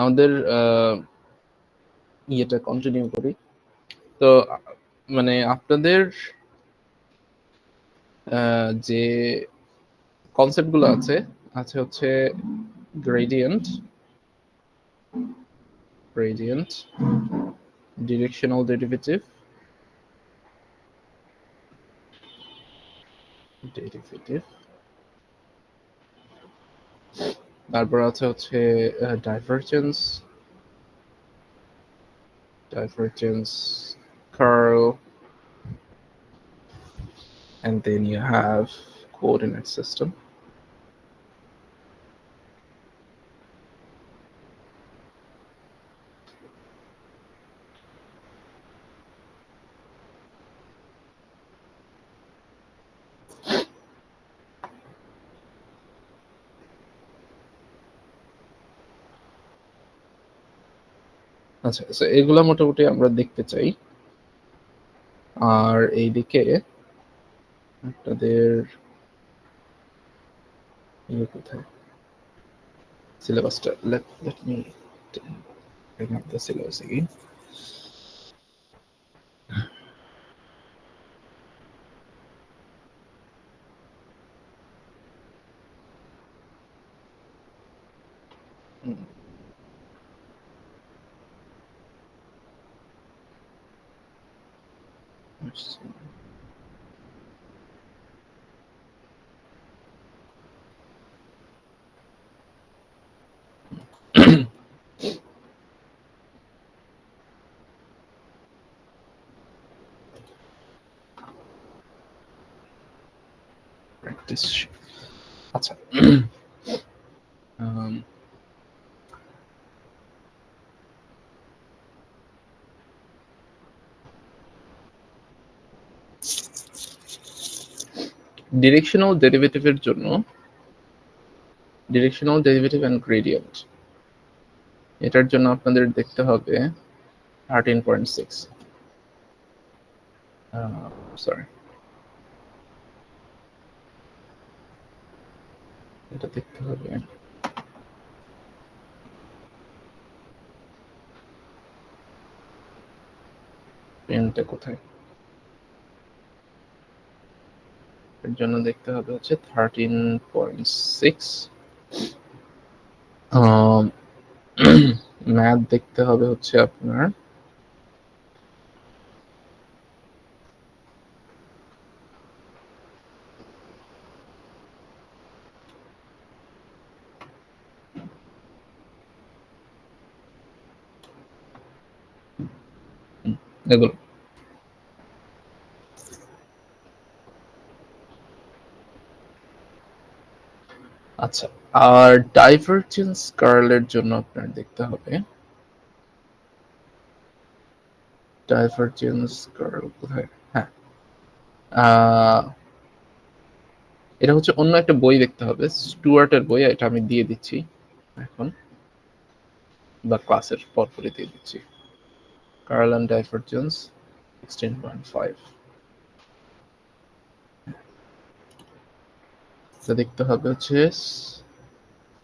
আমাদের ইয়েটা কন্টিনিউ করি। তো মানে আপনাদের যে কনসেপ্টগুলো আছে হচ্ছে গ্রেডিয়েন্ট, ডিরেকশনাল ডেরিভেটিভ, তারপর আছে হচ্ছে divergence, curl, and then you have coordinate system. আচ্ছা, so এগুলা মোটামুটি আমরা দেখতে চাই। আর এইদিকে আপনাদের ইয়ে কোথায় সিলেবাসটা, let me bring up the syllabus again. Practice. আচ্ছা, ডিরেকশনাল ডেরিভেটিভের জন্য ডিরেকশনাল ডেরিভেটিভ এন্ড গ্রেডিয়েন্ট, এটার জন্য আপনাদের দেখতে হবে 13.6, সরি, এটা দেখতে হবে পেনটা কোথায়, এর জন্য দেখতে হবে হচ্ছে 13.6। ম্যাথ দেখতে হবে হচ্ছে আপনার এগুলো। আচ্ছা, আর ডাইভারজেন্স কার্লের জন্য আপনার দেখতে হবে ডাইভারজেন্স কার্ল কোথায়, হ্যাঁ, এটা হচ্ছে অন্য একটা বই দেখতে হবে, স্টুয়ার্টের বই, এটা আমি দিয়ে দিচ্ছি এখন, বা ক্লাসের পরপরই দিয়ে দিচ্ছি। কার্ল অ্যান্ড ডাইভারজেন্স 16.5, এটা দেখতে হবে হচ্ছে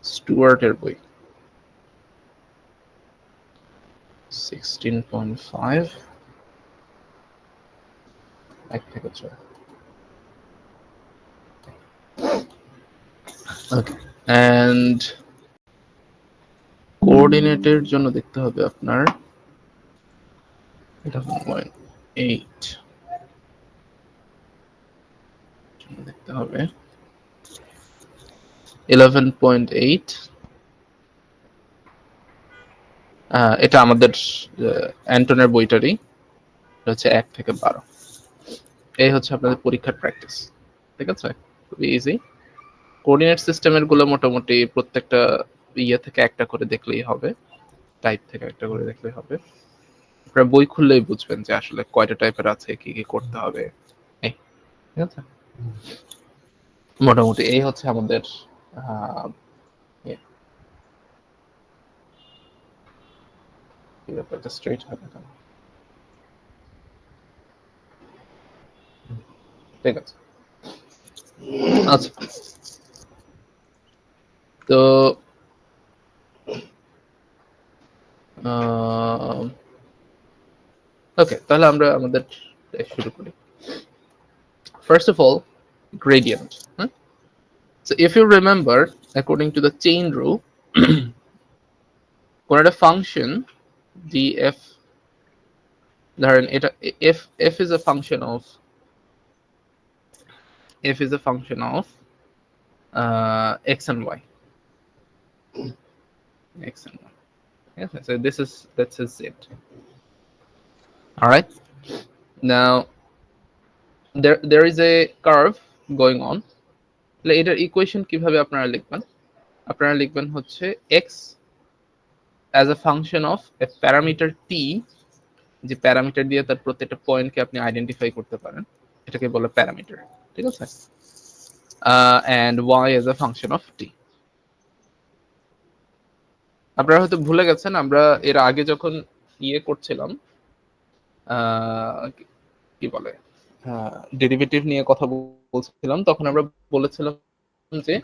স্টুয়ার্টের বই 16.5, 1 থেকে 6। ওকে, অ্যান্ড কোঅর্ডিনেটের জন্য দেখতে হবে আপনার এটা 1.8, দেখতে হবে 11.8, এটা আমাদের অ্যান্টনের বইটারই, হচ্ছে 1 থেকে 12। এই হচ্ছে আপনাদের পরীক্ষার প্র্যাকটিস, ঠিক আছে, খুবই ইজি। কোঅর্ডিনেট সিস্টেমের গুলো মোটামুটি প্রত্যেকটা ইয়ে থেকে একটা করে দেখলেই হবে, টাইপ থেকে একটা করে দেখলেই হবে। আপনারা বই খুললেই বুঝবেন যে আসলে কয়টা টাইপের আছে, কি কি করতে হবে, ঠিক আছে। মোটামুটি এই হচ্ছে আমাদের ব্যাপারটা স্ট্রেট হবে না, ঠিক আছে। আচ্ছা, তো ওকে, তাহলে আমরা আমাদের শুরু করি। First of all, gradient. So if you remember, according to the chain rule, কোন একটা ফাংশন df, ধরেন এটা f is a function of x and y, yes, so that's a z. All right, now there is a curve going on. এটার equation কিভাবে আপনারা লিখবেন? আপনারা লিখবেন হচ্ছে x as a function of a parameter t, যে parameter দিয়ে তার প্রত্যেকটা পয়েন্টকে আপনি আইডেন্টিফাই করতে পারেন, এটাকে বলে প্যারামিটার, ঠিক আছে? and y as a function of t. আপনারা হয়তো ভুলে গেছেন, আমরা এর আগে যখন করছিলাম, কি বলে, ডেরিভেটিভ নিয়ে কথা বলছিলাম, তখন আমরা বলেছিলাম যে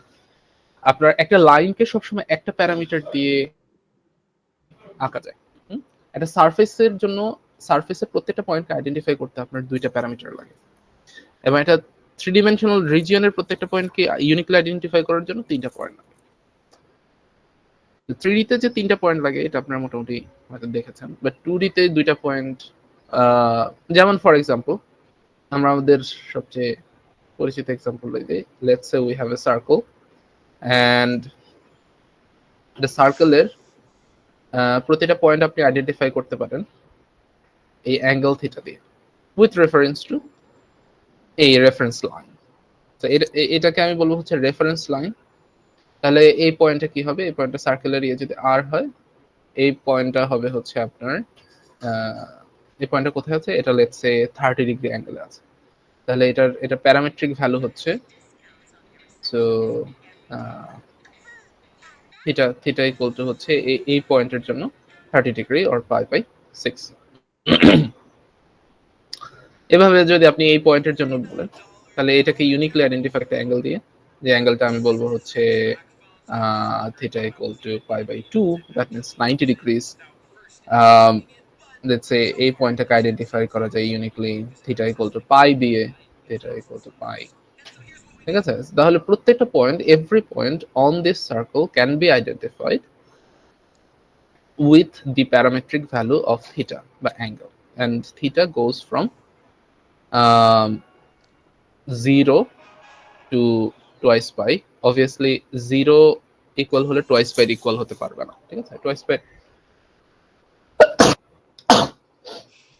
আপনার একটা লাইনকে সবসময় একটা প্যারামিটার দিয়ে আঁকা যায়। একটা সারফেসের জন্য সারফেসের প্রত্যেকটা পয়েন্টকে আইডেন্টিফাই করতে আপনার দুইটা প্যারামিটার লাগে, এবং এটা থ্রি ডিমেনশনাল রিজিয়নের প্রত্যেকটা পয়েন্টকে ইউনিকলি আইডেন্টিফাই করার জন্য তিনটা পয়েন্ট লাগে। 3D তে যে তিনটা পয়েন্ট লাগে এটা আপনারা মোটামুটি হয়তো দেখেছেন, বাট 2D তে দুইটা পয়েন্ট, যেমন ফর এক্সাম্পল আমরা আমাদের সবচেয়ে পরিচিত এক্সাম্পল দিই, let's say we have a circle and the সার্কেলের প্রতিটা পয়েন্ট আপনি আইডেন্টিফাই করতে পারেন এই অ্যাঙ্গেল থিটা দিয়ে, উইথ রেফারেন্স টু এই রেফারেন্স লাইন। তো এটাকে আমি বলবো হচ্ছে রেফারেন্স লাইন। তাহলে এই পয়েন্টটা কি হবে? এই পয়েন্টটা সার্কেলের যদি আর হয়, এই পয়েন্টটা হবে হচ্ছে আপনার, এই পয়েন্টটা কোথায় আছে? এটা লেটস সে 30 ডিগ্রি অ্যাঙ্গেলে আছে। তাহলে এটা প্যারামেট্রিক ভ্যালু হচ্ছে, সো থিটা ইকুয়াল টু হচ্ছে এই পয়েন্টের জন্য 30 ডিগ্রি অর π/6। এভাবে যদি আপনি এই পয়েন্টের জন্য বলেন, তাহলে এটাকে ইউনিকলি আইডেন্টিফাই একটা অ্যাঙ্গেল দিয়ে, যে অ্যাঙ্গেলটা আমি বলবো হচ্ছে theta equal to π/2, that means 90 degrees. Let's say এই পয়েন্টটাকে আইডেন্টিফাই করা যায় uniquely theta equal to pi দিয়ে, থিটা ইকুয়াল টু পাই, ঠিক আছে? তাহলে প্রত্যেকটা পয়েন্ট, every point on this circle can be identified with the parametric value of theta by angle, and theta goes from 0 to twice pi. Obviously 0 equal হলে twice pi equal হতে পারবে না, ঠিক আছে? twice pi,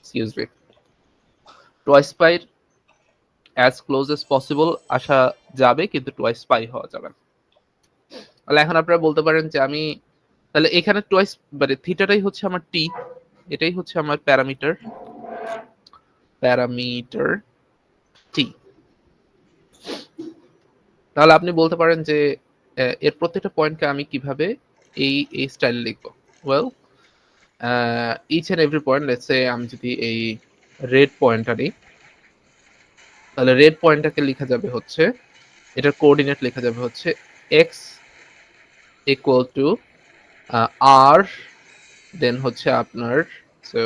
excuse me, twice pi as close as possible আসা যাবে, কিন্তু twice pi হওয়া যাবে না। তাহলে এখন আপনারা বলতে পারেন যে আমি তাহলে এখানে twice, মানে থিটাটাই হচ্ছে আমার t, এটাই হচ্ছে আমার প্যারামিটার t। তাহলে আপনি বলতে পারেন যে এর প্রত্যেকটা পয়েন্টকে আমি কিভাবে এই স্টাইলে লিখবো? Well, each and every point, let's say আমি যদি এই রেড পয়েন্টটা নিই, তাহলে রেড পয়েন্টটাকে লেখা যাবে হচ্ছে, এটার কোঅর্ডিনেট লেখা যাবে হচ্ছে x ইকুয়াল টু r, দেন হচ্ছে আপনার, সো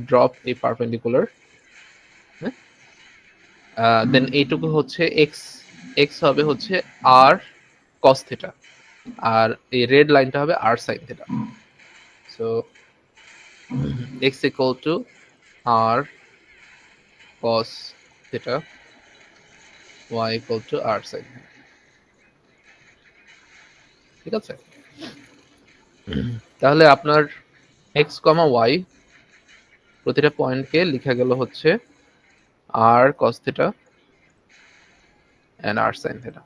ড্রপ এই পারপেন্ডিকুলার, দেন এইটুকু হচ্ছে x হবে হচ্ছে r cos থিটা, আর এই রেড লাইনটা হবে r sin theta. So x equal to r cos theta, y equal to r sin theta, ঠিক আছে? তাহলে আপনার x, y প্রতিটা পয়েন্টকে লেখা গেল হচ্ছে r cos theta and r sin theta,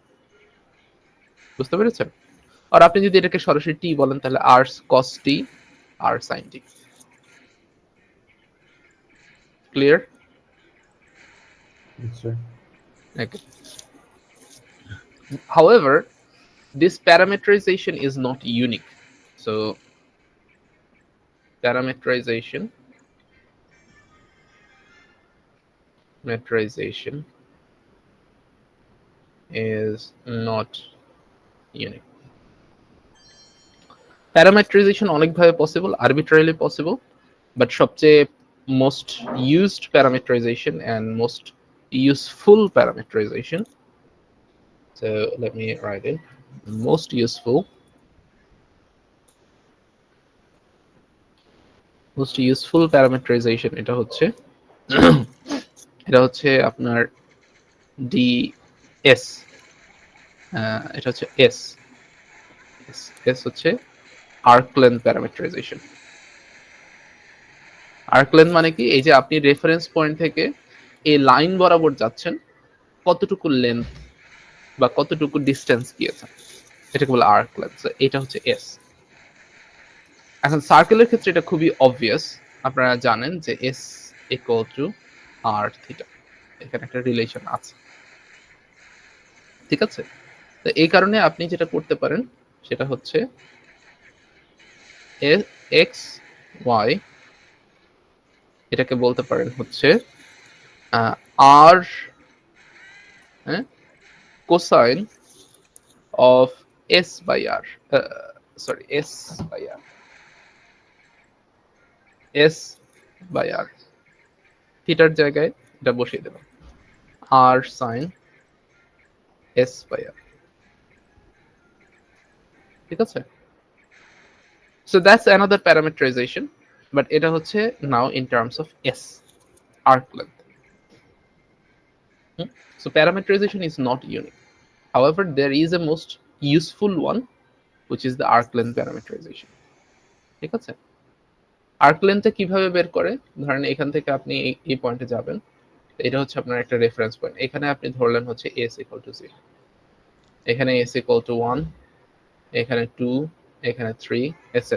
বুঝতে পেরেছেন? আর আপনি যদি এটাকে সরাসরি t বলেন, তাহলে r cos t, r sin t। Clear? Yes, sir. Okay. However, this parameterization is not unique. So parameterization is not unique. Parameterization অনেকভাবে পসিবল, আরবিট্রারিলি পসিবল, বাট সবচেয়ে most used parameterization and most useful parameterization. So let me write it. Most useful parameterization এটা হচ্ছে আপনার DS, এটা হচ্ছে S হচ্ছে arc length parameterization. arc length মানে কি, এই যে আপনি রেফারেন্স পয়েন্ট থেকে এই লাইন বরাবর যাচ্ছেন, কতটুকু লেন্থ বা কতটুকু ডিসটেন্স গিয়েছেন, এটাকে বলে arc length. এটা হচ্ছে S. এখন সার্কেলের ক্ষেত্রে এটা খুবই অবভিয়াস, আপনারা জানেন যে S equal to r theta, এখানে একটা রিলেশন আছে, ঠিক আছে? তো এই কারণে আপনি যেটা করতে পারেন সেটা হচ্ছে x y, এটাকে বলতে পারেন হচ্ছে r cosine of s by r, sorry s by r থিটার জায়গায় এটা বসিয়ে দেবেন r sine s by r, ঠিক আছে? So that's another parameterization, but এটা হচ্ছে now in terms of s, arc length. So parameterization is not unique. However, there is a most useful one, which is the arc length parameterization. ঠিক আছে? arc length কিভাবে বের করে? ধরেন এখান থেকে আপনি এই পয়েন্টে যাবেন, এটা হচ্ছে আপনার একটা রেফারেন্স পয়েন্ট, এখানে আপনি ধরলেন হচ্ছে s equal to 0, এখানে s equal to 1, এখানে 2, এখানে 3, etc.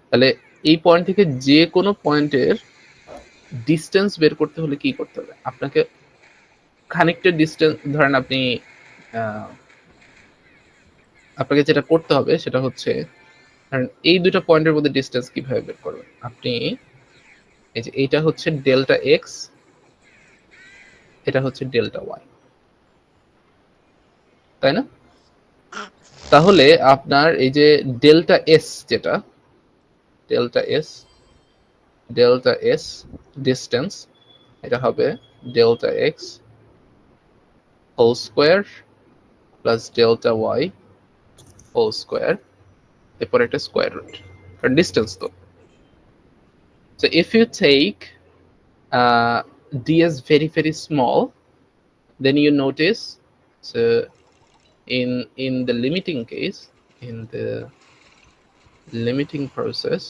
তাহলে এই পয়েন্ট থেকে যে কোনো পয়েন্টের ডিস্টেন্স বের করতে হলে কি করতে হবে? আপনাকে খানিকটা ডিস্টেন্স, ধরেন আপনি আপনাকে যেটা করতে হবে সেটা হচ্ছে, ধরেন এই দুটো পয়েন্টের মধ্যে ডিস্টেন্স কিভাবে বের করবেন? আপনি এই যে এইটা হচ্ছে ডেল্টা এক্স, এটা হচ্ছে ডেল্টা ওয়াই, তাই না? তাহলে আপনার এই যে ডেল্টা এস, যেটা ডেল্টা এস ডিস্টেন্স, এটা হবে delta X whole square plus delta Y whole square, এরপর একটা স্কোয়ার রুট, কারণ ডিস্টেন্স তো। So if you take ds very small, then you notice, so in the limiting case, in the limiting process,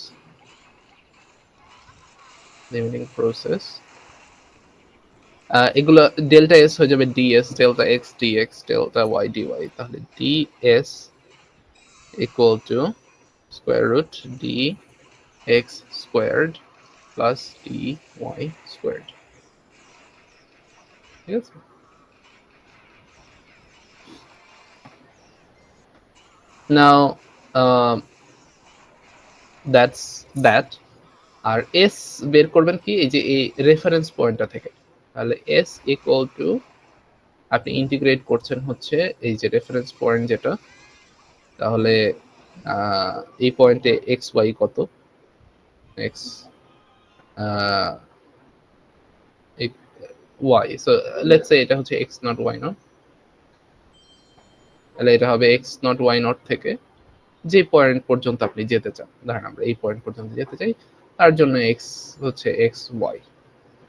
এগুলো delta S হয়ে যাবে ds, delta X dx, delta Y dy, তাহলে ds equal to square root dx squared plus dy squared, ঠিক আছে? Now that's that. R s বের করবেন কি, এই যে এই রেফারেন্স পয়েন্টটা থেকে, তাহলে s ইকুয়াল টু, আপনি ইন্টিগ্রেট করছেন হচ্ছে এই যে রেফারেন্স পয়েন্ট যেটা, তাহলে এই পয়েন্টে এক্স ওয়াই কত, X Y, so let's say এটা হচ্ছে এক্স নট ওয়াই নট, তাহলে এটা হবে এক্স নট ওয়াই নট থেকে যে পয়েন্ট পর্যন্ত আপনি যেতে চান, ধরেন আমরা এই পয়েন্ট পর্যন্ত যেতে চাই, তার জন্য এক্স হচ্ছে এক্স ওয়াই,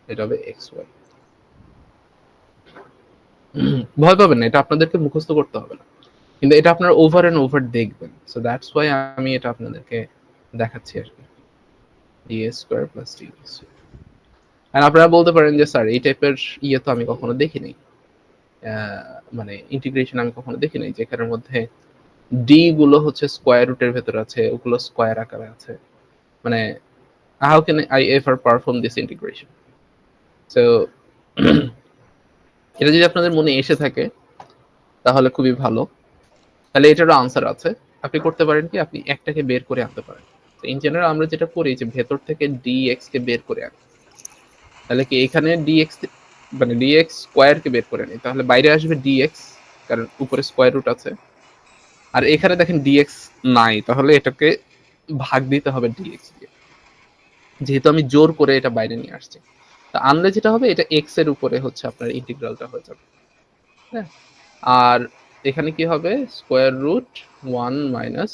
এটা হবে এক্স ওয়াই। ভয় পাবেন না, এটা আপনাদেরকে মুখস্থ করতে হবে না, কিন্তু এটা আপনার ওভার এন্ড ওভার দেখবেন। সো দ্যাটস ওয়াই আমি এটা আপনাদেরকে দেখাচ্ছি আর কি, DA square plus D square. আর আপনারা বলতে পারেন যে স্যার এই টাইপের ইয়ে তো আমি কখনো দেখিনি, মানে ইন্টিগ্রেশন আমি কখনো দেখিনি যেখানের মধ্যে ডি গুলো হচ্ছে স্কোয়ার রুটের ভেতর আছে, ওগুলো স্কোয়ার আকারে আছে, মানে how can I ever perform this integration? So এটা যদি আপনাদের মনে এসে থাকে তাহলে খুবই ভালো, তাহলে এটারও আনসার আছে। আপনি করতে পারেন কি, আপনি একটাকে বের করে আনতে পারেন। ইন জেনারেল আমরা যেটা করি যে ভেতর থেকে dx কে বের করে আনি, তাহলে কি এখানে dx মানে dx স্কয়ার কে বের করে নিই, তাহলে বাইরে আসবে dx, কারণ উপরে স্কয়ার রুট আছে, আর এখানে দেখেন dx নাই, তাহলে এটাকে ভাগ দিতে হবে dx দিয়ে। যেহেতু আমি জোর করে এটা বাইরে নিয়ে আসছি। তো আনলে যেটা হবে এটা x এর উপরে হচ্ছে আপনার ইন্টিগ্রালটা হয়ে যাবে। হ্যাঁ, আর এখানে কি হবে square root 1 minus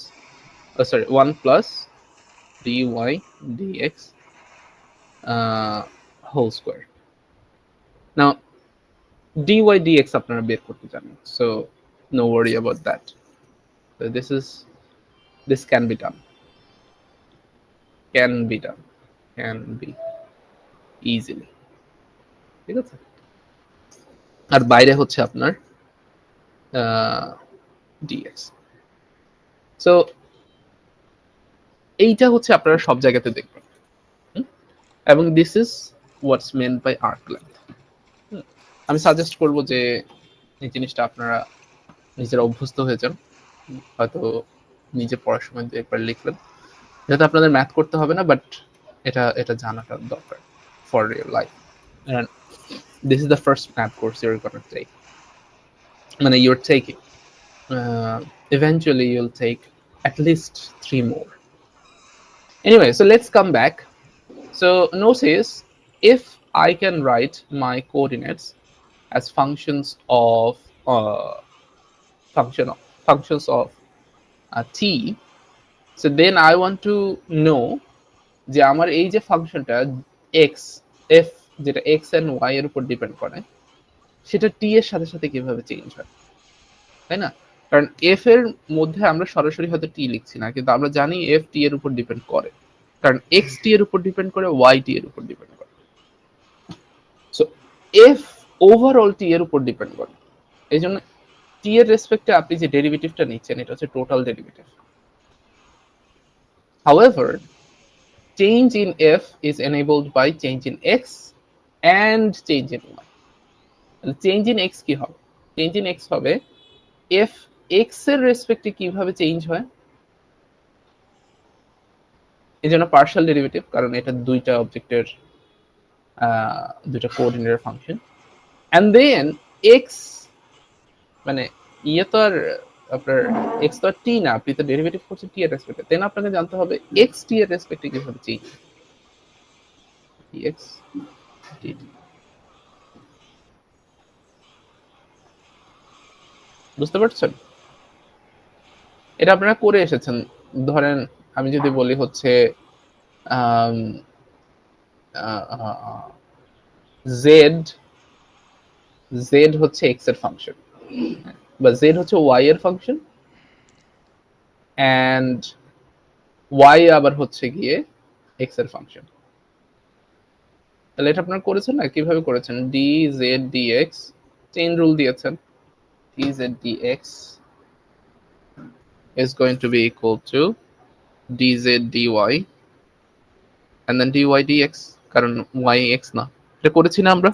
sorry 1 plus dy dx whole square. Now dy dx আপনারা বের করতে জানেন, so no worry about that. So this can be done, can be done, can be easily, ঠিক আছে। আর বাইরে হচ্ছে আপনার dx। সো এইটা হচ্ছে আপনারা সব জায়গাতে দেখবেন, এবং this is what's meant by arc length. আমি সাজেস্ট করব যে এই জিনিসটা আপনারা নিজেরা অভ্যস্ত হয়ে যান, হয়তো নিজে পড়ার সময় একবার লিখবেন, যেহেতু আপনাদের ম্যাথ করতে হবে না, বাট এটা এটা জানাটা দরকার for real life. And this is the first math course you're gonna take, মানে you're taking. Eventually you'll take at least 3 more. Anyway, so let's come back. So notice, if I can write my coordinates as functions of t, so then I want to know যে আমার এই যে ফাংশনটা x f যেটা x and y এর উপর depend করে সেটা t এর সাথে সাথে কিভাবে চেঞ্জ হয়, তাই না? কারণ f এর মধ্যে আমরা সরাসরি হয়তো t লিখছি না, কিন্তু আমরা জানি f t এর উপর ডিপেন্ড করে, কারণ x t এর উপর ডিপেন্ড করে, y t এর উপর ডিপেন্ড করে। সো f ওভারঅল t এর উপর ডিপেন্ড করে, এই জন্য t এর রেসপেক্টে আপনি যে ডেরিভেটিভটা নিচ্ছেন এটা হচ্ছে total derivative. However, change in f is enabled by change in x and change in y. Change in x কি হবে? চেঞ্জ ইন x হবে f x এর রেসপেক্টে কিভাবে চেঞ্জ হয়, এই জন্য পার্শিয়াল ডেরিভেটিভ, কারণ এটা দুইটা অবজেক্টের দুইটা কোঅর্ডিনেটের ফাংশন। এন্ড দেন x মানে ইয়ে তো আর আপনার x তো আর t না, আপনি তো ডেরিভেটিভ করছেন t এর রেসপেক্টে, দেন আপনাকে জানতে হবে x t এর রেসপেক্টে কিভাবে চেঞ্জ dx dt। বুঝতে পারছেন? এটা আপনারা করে এসেছেন। ধরেন আমি যদি বলি হচ্ছে z হচ্ছে x এর ফাংশন, বা z হচ্ছে y এর ফাংশন, এন্ড y আবার হচ্ছে গিয়ে x এর ফাংশন। তাহলে এটা আপনারা করেছেন না? কিভাবে করেছেন? dz dx চেইন রুল দিয়েছেন, dz dx is going to be equal to dz dy and then dy dx, কারণ y x না। এটা করেছি না আমরা?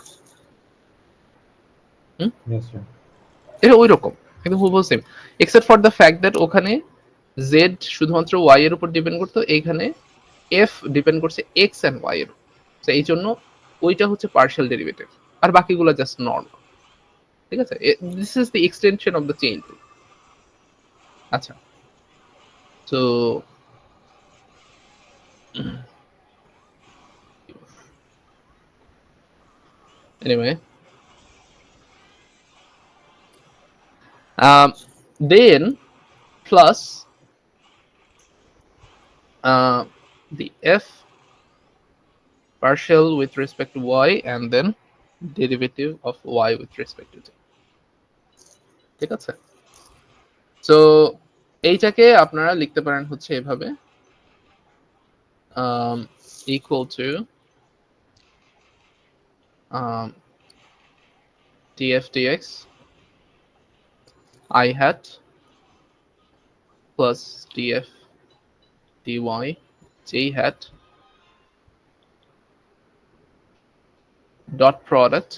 এটা ওই রকম একদম হুবহু same, except for the fact that ওখানে z শুধুমাত্র y এর উপর ডিপেন্ড করতো, এইখানে f ডিপেন্ড করছে x এন্ড y এর। তো এই জন্য ওইটা হচ্ছে পার্শিয়াল ডেরিভেটিভ, আর বাকিগুলো জাস্ট নরমাল, ঠিক আছে? This is the extension of the chain rule. আচ্ছা, তো anyway, then plus the f partial with respect to y and then derivative of y with respect to t, ঠিক আছে? So এইটাকে আপনারা লিখতে পারেন হচ্ছে এভাবে, equal to df dx I hat plus df dy j hat dot product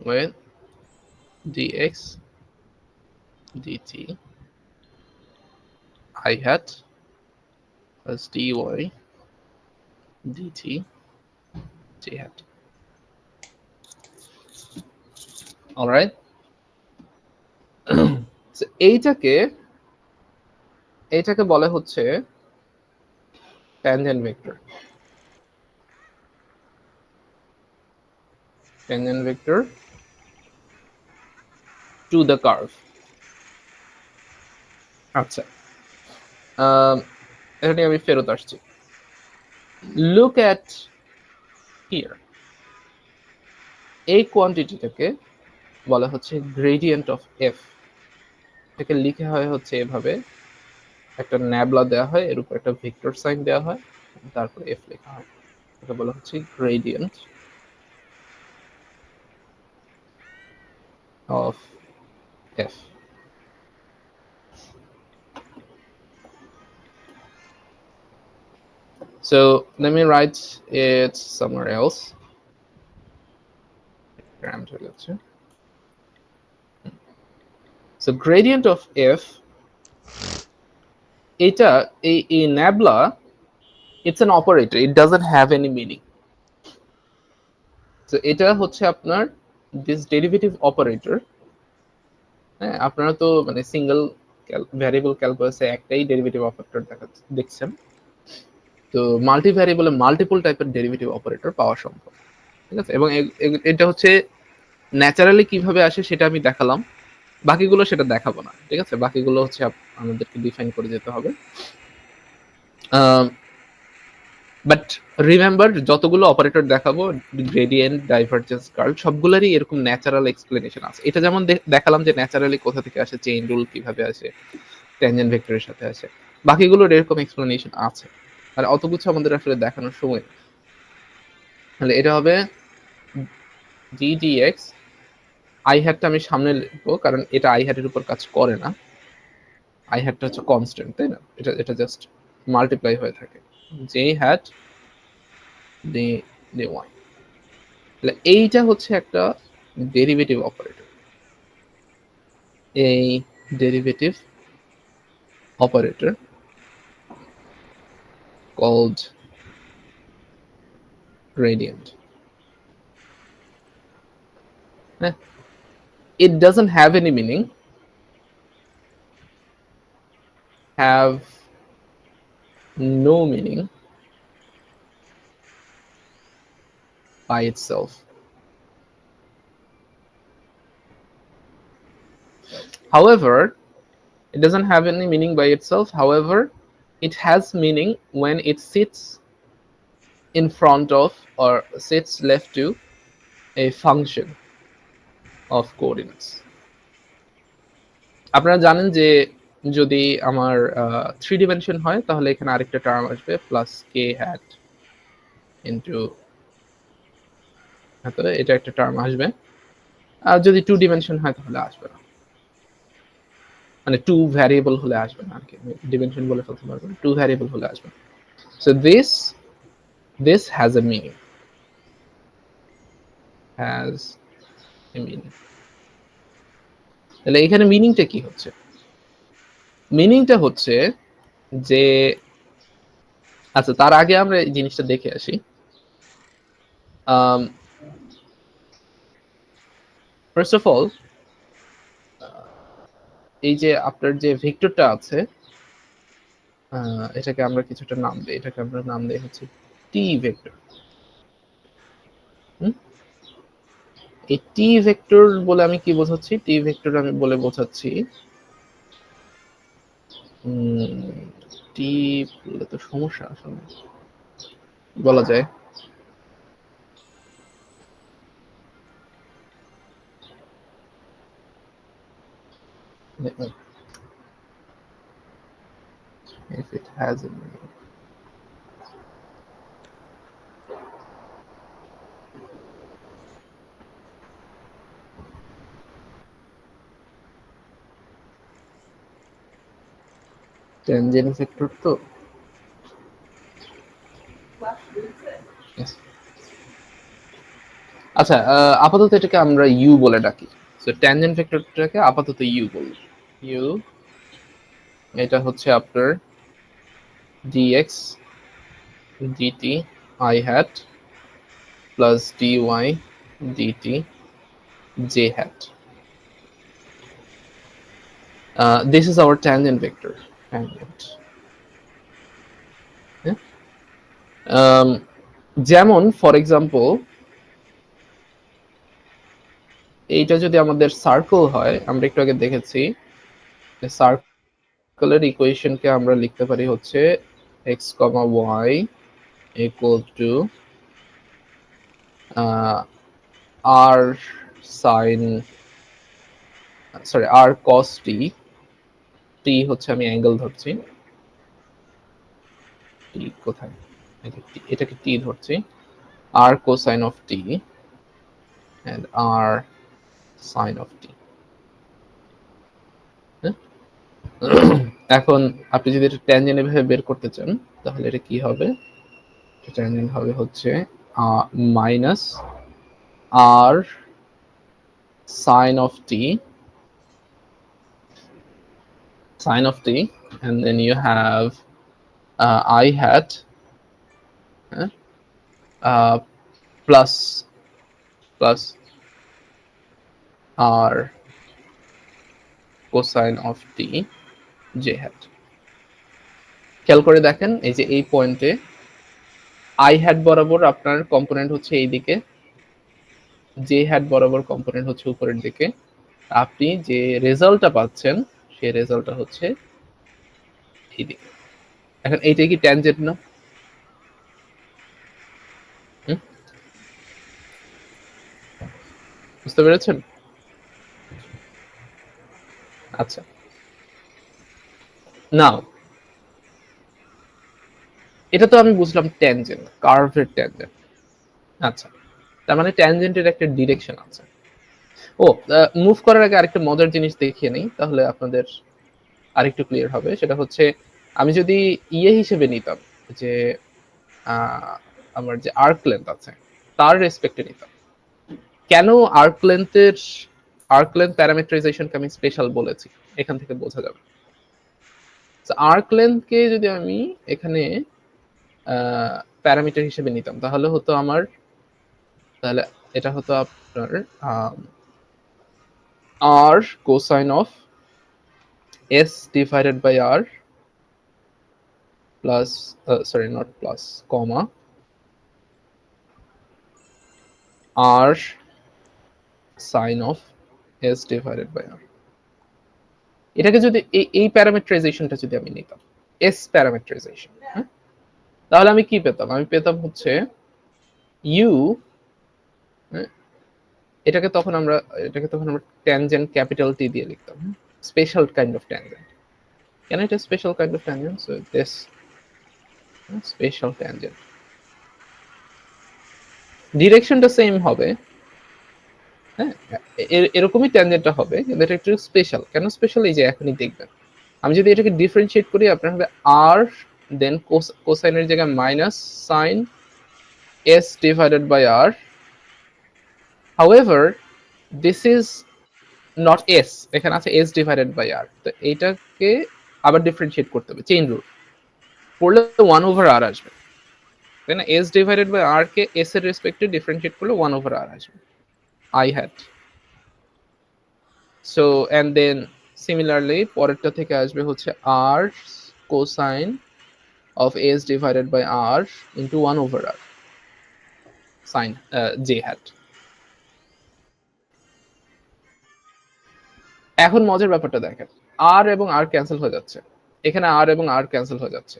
with dx dt I hat plus dy dt j hat. Alright, so এইটাকে বলে হচ্ছে tangent vector. Tangent vector to the curve. আচ্ছা, এখানে আমি ফেরত আসছি। Look at here. এই কোয়ান্টিটিটাকে বলা হচ্ছে gradient of f. এটাকে লিখে হয় হচ্ছে এভাবে, একটা ন্যাবলা দেওয়া হয়, এর উপর একটা ভেক্টর সাইন দেওয়া হয়, তারপর f লেখা হয়। এটা বলা হচ্ছে gradient of f. So let me write it somewhere else. So gradient of f, এটা এই nabla, it's an operator, it doesn't have any meaning. So এটা হচ্ছে আপনার this derivative operator. হ্যাঁ, আপনারা তো মানে সিঙ্গেল ভ্যারিয়েবল ক্যালকুলাসে একটাই ডেরিভেটিভ অপারেটর দেখছেন, তো মাল্টি ভ্যারিয়েবলে মাল্টিপল টাইপের ডেরিভেটিভ অপারেটর পাওয়া সম্ভব, ঠিক আছে? এবং এটা হচ্ছে ন্যাচারালি কিভাবে আসে সেটা আমি দেখালাম, বাকিগুলো সেটা দেখাবো না, ঠিক আছে? বাকিগুলো হচ্ছে আমাদেরকে ডিফাইন করে যেতে হবে। বাট রিমেম্বার, যতগুলো অপারেটর দেখাবো, গ্রেডিয়েন্ট, ডাইভারজেন্স, কার্ল, সবগুলোরই এরকম ন্যাচারাল এক্সপ্লেনেশন আছে। এটা যেমন দেখালাম যে ন্যাচারালি কোথা থেকে আসে, চেইন রুল কিভাবে আসে, ট্যানজেন্ট ভেক্টরের সাথে আসে, বাকিগুলোর এরকম এক্সপ্লেনেশন আছে। আর অত কিছু আমাদের আসলে দেখানোর সময়, তাহলে এটা হবে ddx, আই হ্যাটটা আমি সামনে লিখবো কারণ এটা আই হ্যাটের উপর কাজ করে না, আই হ্যাটটা হচ্ছে কনস্ট্যান্ট, তাই না? এটা জাস্ট মাল্টিপ্লাই হয়ে থাকে, J hat D D Y. তাহলে এইটা হচ্ছে একটা ডেরিভেটিভ অপারেটর, এই derivative operator called gradient. It doesn't have any meaning, have no meaning by itself. However, it doesn't have any meaning by itself. However, it has meaning when it sits in front of or sits left to a function of coordinates. আপনারা জানেন যে যদি আমার 3 dimension হয় তাহলে এখানে আরেকটা term আসবে প্লাস কে হ্যাট ইনটু, তাহলে এটা একটা টার্ম আসবে। আর যদি 2 dimension হয় তাহলে আসবে না, মানে 2 ভ্যারিয়েবল হলে আসবে না আর কি, ডিমেনশন বলে ফেলতে পারবো, 2 ভ্যারিয়েবল হলে আসবে। So this has a meaning, has a meaning. তাহলে এখানে মিনিংটা কি হচ্ছে? মিনিংটা হচ্ছে যে, আচ্ছা তার আগে আমরা এই জিনিসটা দেখে আসি। ফার্স্ট অফ অল, এই যে আপনার যে ভেক্টরটা আছে, এটাকে আমরা কিছুটা নাম দিই, এটাকে আমরা নাম দিই হচ্ছে টি ভেক্টর। এই টি ভেক্টর বলে আমি কি বোঝাচ্ছি? টি ভেক্টর আমি বলে বোঝাচ্ছি, টি বলে তো সমস্যা আসলে বলা যায়, if it has a meaning. Tangent vector তো আচ্ছা, আপাতত এটাকে আমরা ইউ বলে ডাকি। সো ট্যানজেন্ট ভেক্টরটাকে আপাতত ইউ বলবো। ইউ, এটা হচ্ছে আপনার dx dt I hat plus dy dt j hat. This is our tangent vector. Tangent. Yeah? যেমন ফর এক্সাম্পল এইটা যদি আমাদের সার্কেল হয়, আমরা একটু আগে দেখেছি সার্কেলের ইকুয়েশনকে আমরা লিখতে পারি হচ্ছে x, y equal to r sin r cos t, t হচ্ছে আমি অ্যাঙ্গেল ধরছি, t কোথায়, এটাকে t ধরছি, r cosine of t and r sin of t। এখন আপনি যদি এটা ট্যানজেন্ট এভাবে বের করতে চান তাহলে এটা কি হবে, ট্যানজেন্ট হবে হচ্ছে minus r sin of t and then you have I hat plus r cosine of t j hat। খেয়াল করে দেখেন এই যে এই পয়েন্টে I hat বরাবর আপনার কম্পোনেন্ট হচ্ছে এই দিকে, j hat বরাবর কম্পোনেন্ট হচ্ছে উপরের দিকে, আপনি যে রেজাল্টটা পাচ্ছেন সেই রেজাল্টটা হচ্ছে এই দিকে। এখন এইটাই কি ট্যানজেন্ট না? বুঝতে পেরেছেন? আচ্ছা, নাও এটা তো আমি বুঝলাম ট্যানজেন্ট, কার্ভের ট্যানজেন্ট। আচ্ছা, তার মানে ট্যানজেন্টের একটা ডিরেকশন আছে। ও, মুভ করার আগে আরেকটা মজার জিনিস দেখিয়ে নেই, তাহলে আপনাদের আরেকটু ক্লিয়ার হবে। সেটা হচ্ছে আমি যদি ইয়ে হিসেবে নিতাম যে আমার যে আর্ক লেন্থ আছে তার রেসপেক্টে নিতাম। কেন আর্ক লেন্থ প্যারামিটারাইজেশনকে আমি স্পেশাল বলেছি এখান থেকে বোঝা যাবে। আর্ক লেন্থকে যদি আমি এখানে প্যারামিটার হিসেবে নিতাম তাহলে হতো আমার, তাহলে এটা হতো আপনার r cosine of s divided by r plus sorry not plus comma r sin of s divided by r। এটাকে যদি এই প্যারামিটারাইজেশনটা যদি আমি নিতাম s প্যারামিটারাইজেশন, তাহলে আমি কি পেতাম, আমি পেতাম হচ্ছে u, এটাকে তখন আমরা ট্যানজেন্ট ক্যাপিটাল টি দিয়ে লিখতাম, স্পেশাল কাইন্ড অফ ট্যানজেন্ট। কেন এটা special kind of tangent? So this special tangent, ডিরেকশনটা সেম হবে, হ্যাঁ এরকমই ট্যানজেন্টটা হবে, কিন্তু এটা একটু স্পেশাল। কেন স্পেশাল? এই যে এখনই দেখবেন আমি যদি এটাকে ডিফারেন্সিয়েট করি আপনার হবে আর দেন কোসাইনের জায়গায় minus sine S divided by R. However this is not S, এখানে আছে এস ডিভাইডেড বাই আর, তো এইটাকে আবার ডিফারেন্সিয়েট করতে হবে চেইন রুল করলে 1/r আসবে, তাই না? এস ডিভাইডেড বাই আর কে এস এর রেসপেক্টে ডিফারেন্সিয়েট করলে 1/r আসবে, I had. So and then similarly পরেরটা থেকে আসবে হচ্ছে r cosine of s divided by r into 1/r sin j hat। এখন মজার ব্যাপারটা দেখেন, r এবং r ক্যান্সেল হয়ে যাচ্ছে, এখানে r এবং r ক্যান্সেল হয়ে যাচ্ছে,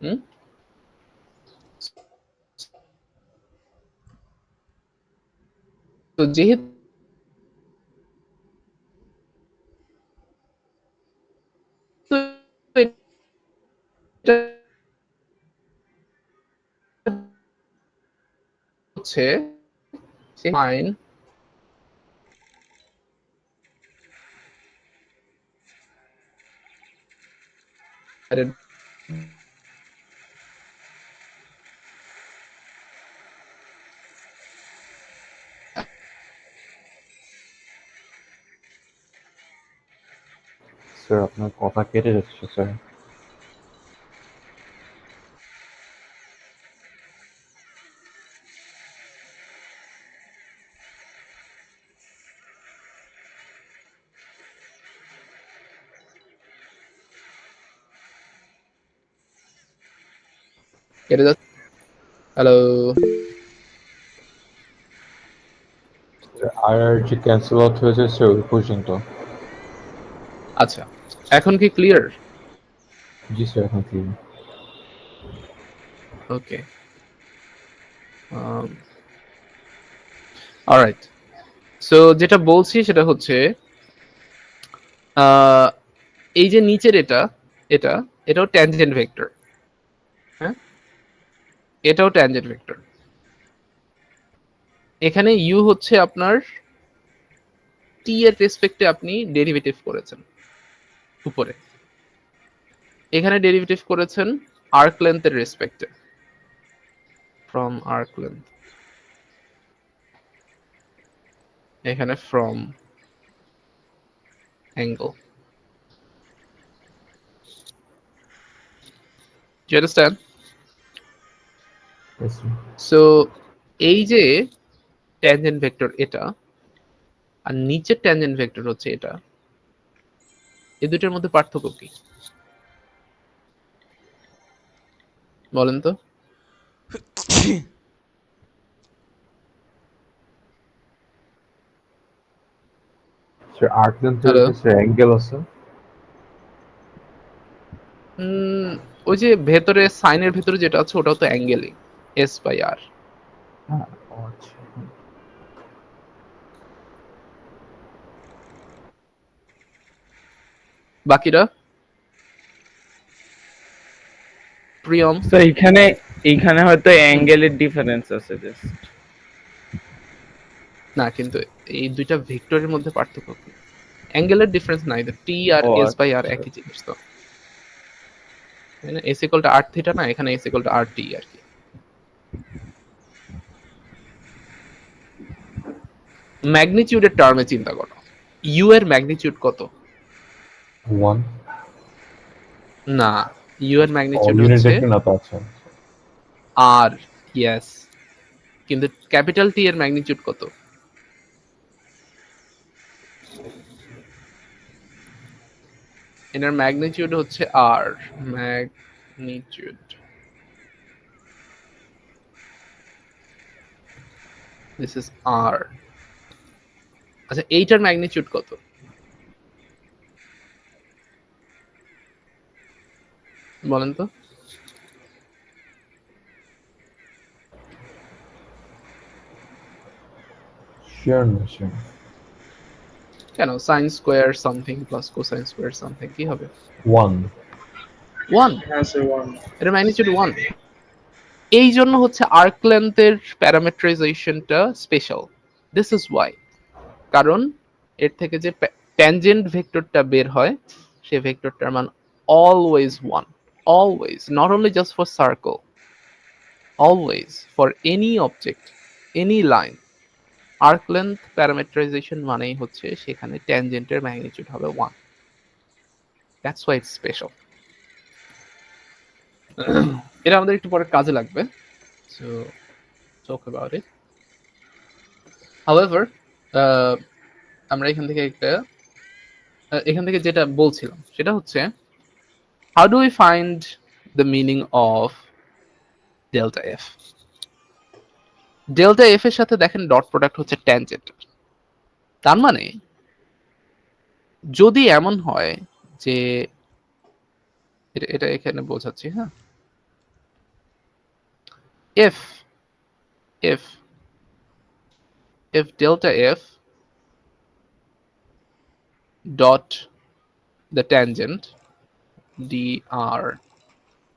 হুম, তো যেহেতু এটা হচ্ছে ফাইন স্যার আপনার কথা কেটে যাচ্ছে স্যার। কেটে যাচ্ছে। হ্যালো, আর যে ক্যান্সেল আউট হয়েছে সে ওই পর্যন্ত। আচ্ছা এখন কি ক্লিয়ার? জি স্যার, এখন ক্লিয়ার। ওকে, অলরাইট। সো যেটা বলছি সেটা হচ্ছে আহ, এই যে নিচের এটা এটাও ট্যানজেন্ট ভেক্টর। হ্যাঁ, এটাও ট্যানজেন্ট ভেক্টর। এখানে ইউ হচ্ছে আপনার টি এর রেসপেক্টে আপনি ডেরিভেটিভ করেছেন উপরে, এখানে ডেরিভেটিভ করেছেন আর্ক লেন্থের রেসপেক্টে, ফ্রম আর্ক লেন্থ, এখানে from angle. Do you understand? Yes, sir. So এই যে ট্যানজেন্ট ভেক্টর এটা আর নিচের ট্যানজেন্ট ভেক্টর হচ্ছে এটা, এই দুটোর মধ্যে পার্থক্য কি বলেন তো? স্যার আর্ক লেন্থের হ্যালো, যে অ্যাঙ্গেল আছে। ওই যে ভেতরে সাইনের ভেতরে যেটা আছে ওটাও তো অ্যাঙ্গেলই, এস বাই আর। হ্যাঁ, আচ্ছা। বাকিরা প্রিয়ম? স্যার এইখানে হয়তো অ্যাঙ্গেলের ডিফারেন্স আছে জাস্ট। না, কিন্তু এই দুইটা ভেক্টরের মধ্যে পার্থক্য কি? অ্যাঙ্গেলের ডিফারেন্স নাই, টি আর ও এস বাই আর আচ্ছা। একই জিনিস তো, তাই না? S equal to R theta না, এখানে S equal to R T R কি। ম্যাগনিটিউডের টার্মে চিন্তা করো, ইউ এর ম্যাগনিটিউড কত? 1। না, ইউ এর ও, ম্যাগনিটিউড ইউনিট হচ্ছে ভেক্টর না তো, আচ্ছা। আর, ইয়েস, কিন্তু ক্যাপিটাল টি এর ম্যাগনিটিউড কত? এটার ম্যাগনিটিউড হচ্ছে আর, ম্যাগনিটিউড, দিস ইজ আর। আচ্ছা এইটার ম্যাগনিটিউড কত বলেন তো? শিওর না স্যার। কেন, sine square something plus cosine square something কি হবে? 1। 1, হ্যাঁ স্যার 1। এর ম্যাগনিটিউড 1। এই জন্য হচ্ছে আর্ক লেন্থের প্যারামেট্রাইজেশনটা স্পেশাল, দিস ইজ ওয়াই। কারণ এর থেকে যে ট্যানজেন্ট ভেক্টরটা বের হয় সেই ভেক্টরটার মান always 1, always, not only just for circle, always for any object, any line. Arc length parametrization মানেই হচ্ছে সেখানে ট্যানজেন্টের ম্যাগনিটিউড হবে 1, দ্যাটস ওয়াই ইটস স্পেশাল। এটা আমাদের একটু পরে কাজে লাগবে, so talk about it. However আমরা এখান থেকে যেটা বলছিলাম সেটা হচ্ছে how do we find the meaning of delta F. Delta F এর সাথে দেখেন ডট প্রোডাক্ট হচ্ছে ট্যানজেন্ট। তার মানে যদি এমন হয় যে এটা এখানে বোঝাচ্ছি, হ্যাঁ, if if if delta f dot the tangent dr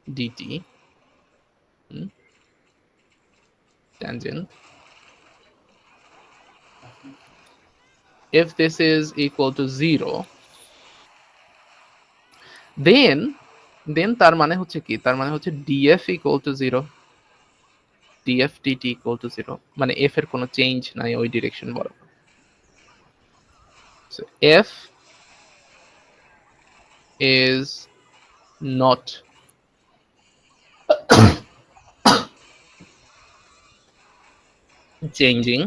dt, tangent, if this is equal to 0, then তার মানে হচ্ছে কি, তার মানে হচ্ছে df equal to 0, df dt equal to 0, মানে f এর কোনো চেঞ্জ নাই ওই ডিরেকশন বরাবর। So f is not changing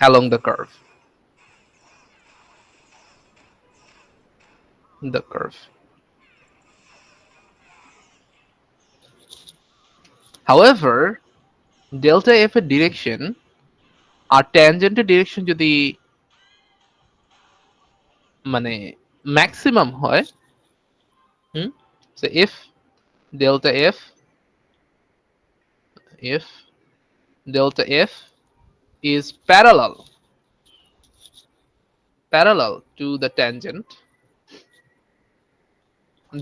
along the curve, the curve. However, delta f এর ডিরেকশন আর ট্যানজেন্টের ডিরেকশন যদি মানে ম্যাক্সিমাম হয়, so if delta f is parallel to the tangent,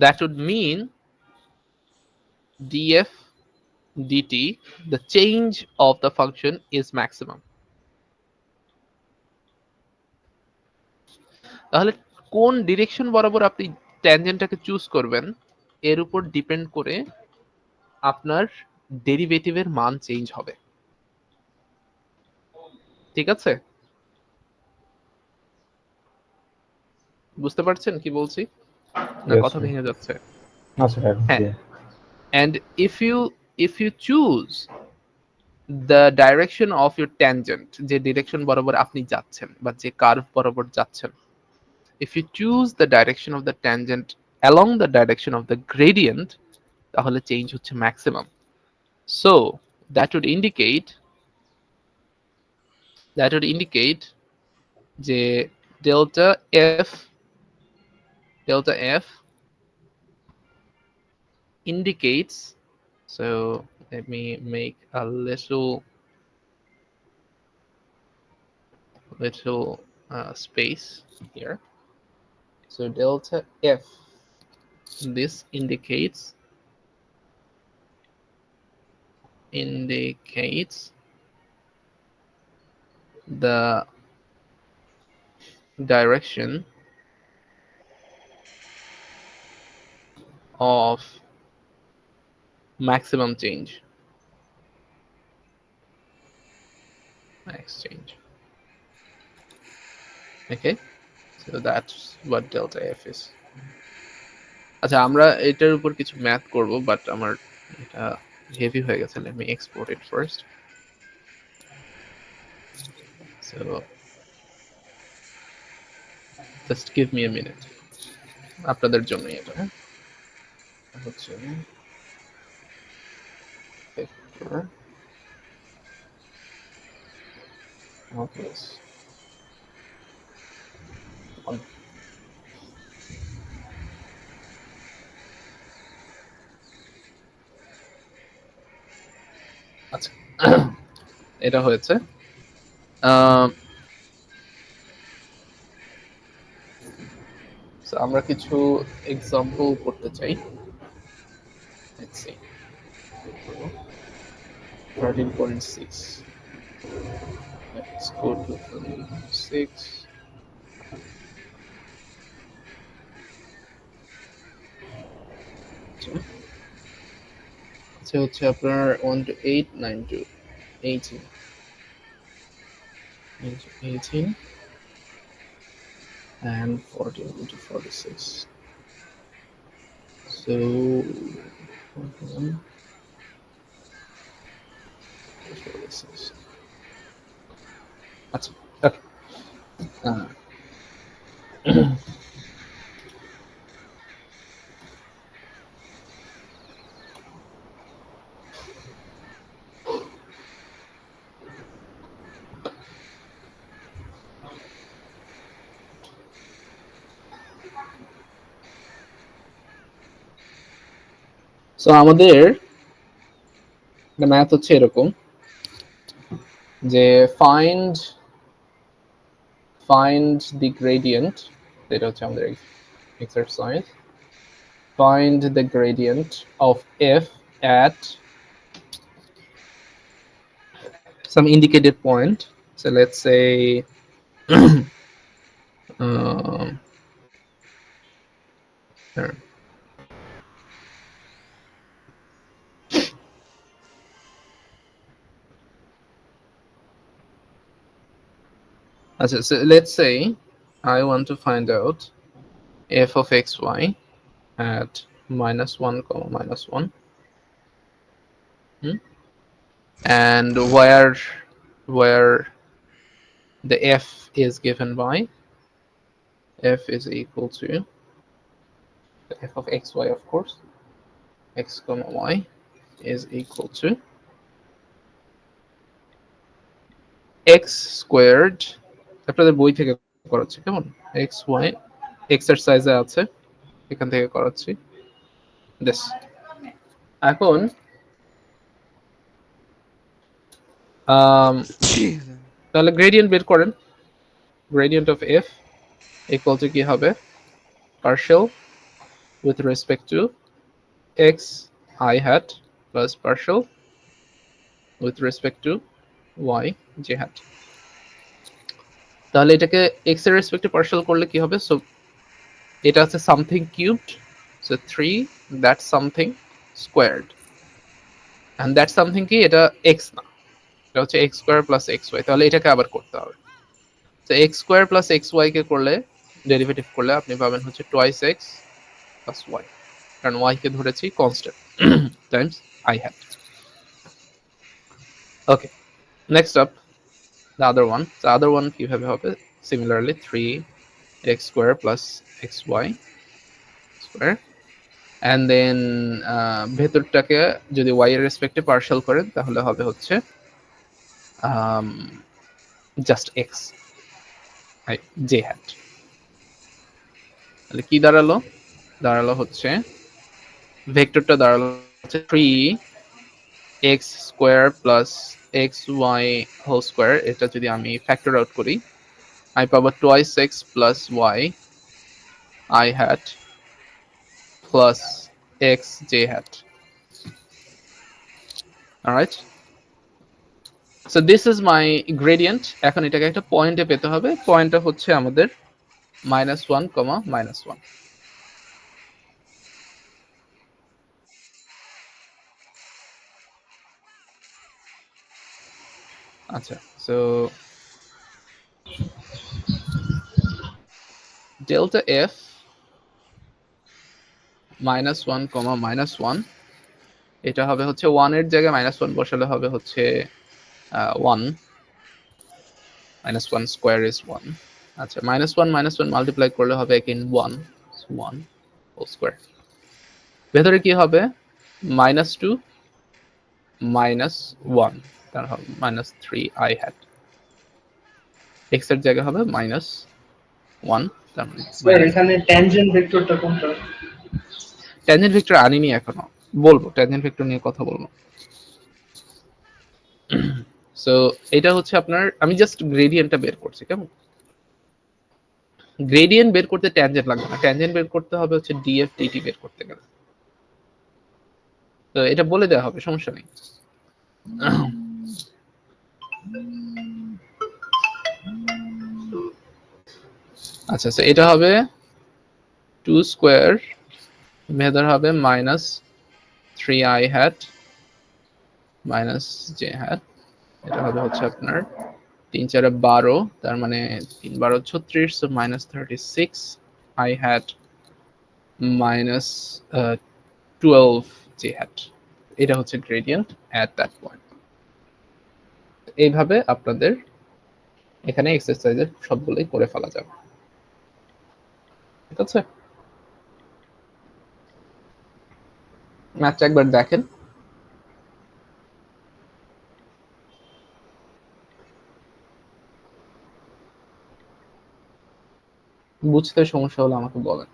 that would mean df dt, the change of the function is maximum. তাহলে কোন direction বরাবর আপনি ট্যানজেন্টটাকে choose করবেন এর উপর ডিপেন্ড করে আপনার ডেরিভেটিভের মান চেঞ্জ হবে। ঠিক আছে, বুঝতে পারছেন কি বলছি না Yes, কথা sir. ভেঙে যাচ্ছে? No, sir, I don't হ্যাঁ, see. and if you choose the direction of your tangent, যে ডিরেকশন বরাবর আপনি যাচ্ছেন বা যে কার্ভ বরাবর যাচ্ছেন, if you choose the direction of the tangent along the direction of the gradient, তাহলে চেঞ্জ হচ্ছে maximum. So that would indicate যে delta f indicates, so let me make a little space here. So delta f, this indicates the direction of maximum change, max change. Okay, so that's what delta f is. আচ্ছা, আমরা এটার উপর কিছু math করব, but আমার এটা heavy হয়ে গেছে। let me export it first. So just give me a minute, আপনাদের জন্য এটা হচ্ছে vector calculus 1. আচ্ছা, এটা হয়েছে। So আমরা কিছু এক্সাম্পল করতে চাই। Let's see. 13.6. Let's go to 13.6. আচ্ছা, হচ্ছে আপনার 1 to 8, 9 to 18. 18 and 14 to 46. So 41 to 46. আচ্ছা, okay. সো আমাদের ম্যাথ হচ্ছে এরকম যে find the gradient, এটা হচ্ছে আমাদের exercise. Find the gradient of f at some indicated point. So let's say here. So let's say I want to find out f of xy at -1, -1, and where the f is given by f is equal to the f of xy, of course, x, y, is equal to x squared, আপনাদের বই থেকে করাচ্ছি কেমন, x y এক্সারসাইজে আছে এখান থেকে করাচ্ছি this। এখন তাহলে গ্রেডিয়েন্ট বের করেন, gradient of f equal to কি হবে, partial with respect to x I hat plus partial with respect to y j hat। তাহলে এটাকে x এর রেসপেক্টে পার্শিয়াল করলে কি হবে, সো এটা আছে something cubed, so 3 that something squared, and that something কি, এটা x না, এটা হচ্ছে x স্কয়ার প্লাস xy, তাহলে এটাকে আবার করতে হবে। তো x স্কয়ার প্লাস xy কে করলে ডেরিভেটিভ করলে আপনি পাবেন হচ্ছে টুয়াইস x প্লাস y, কারণ y কে ধরেছি constant Times I hat। Okay, next up the other one কিভাবে হবে, similarly 3x square plus xy square, and then ভেতরটাকে যদি y এর রেসপেক্টে পার্শিয়াল করেন তাহলে হবে হচ্ছে জাস্ট x j hat। তাহলে কি দাঁড়ালো হচ্ছে ভেক্টরটা দাঁড়ালো হচ্ছে 3x square plus xy whole square, এটা যদি আমি ফ্যাক্টর আউট করি আমি পাবো twice x plus y I hat plus x j hat। alright, so this is my gradient। এখন এটাকে একটা পয়েন্টে পেতে হবে, পয়েন্টটা হচ্ছে আমাদের -1, -1। আচ্ছা, so delta f -1, -1, এটা হবে হচ্ছে 1 এর জায়গায় -1 বসালে হবে হচ্ছে 1, -1 স্কয়ার is 1। আচ্ছা, -1 মাল্টিপ্লাই করলে হবে again 1 হোল স্কয়ার। ভেতরে কি হবে, -2 -1, তার হবে -3 I hat, x এর জায়গায় হবে -1, তার মানে স্যার এখানে ট্যানজেন্ট ভেক্টরটা কোনটা? ট্যানজেন্ট ভেক্টর আনিনি এখনো, বলবো ট্যানজেন্ট ভেক্টর নিয়ে কথা বলবো। সো এটা হচ্ছে আপনার, আমি জাস্ট গ্রেডিয়েন্টটা বের করছি কেমন, গ্রেডিয়েন্ট বের করতে ট্যানজেন্ট লাগবে না, ট্যানজেন্ট বের করতে হবে হচ্ছে df dt বের করতে গেলে, তো এটা বলে দেওয়া হবে, সমস্যা নেই। আচ্ছা, সো এটা হবে 2 স্কয়ার, ভেতর হবে -3 I hat j hat, এটা হবে হচ্ছে আপনার 3 4 12, তার মানে 3 12 36, so -36 I hat -12 j hat। এটা হচ্ছে গ্রেডিয়েন্ট at that point। এইভাবে আপনাদের এখানে এক্সারসাইজের সবগুলোই করে ফেলা যাবে, ঠিক আছে। ম্যাথটা একবার দেখেন, বুঝতে সমস্যা হলে আমাকে বলেন।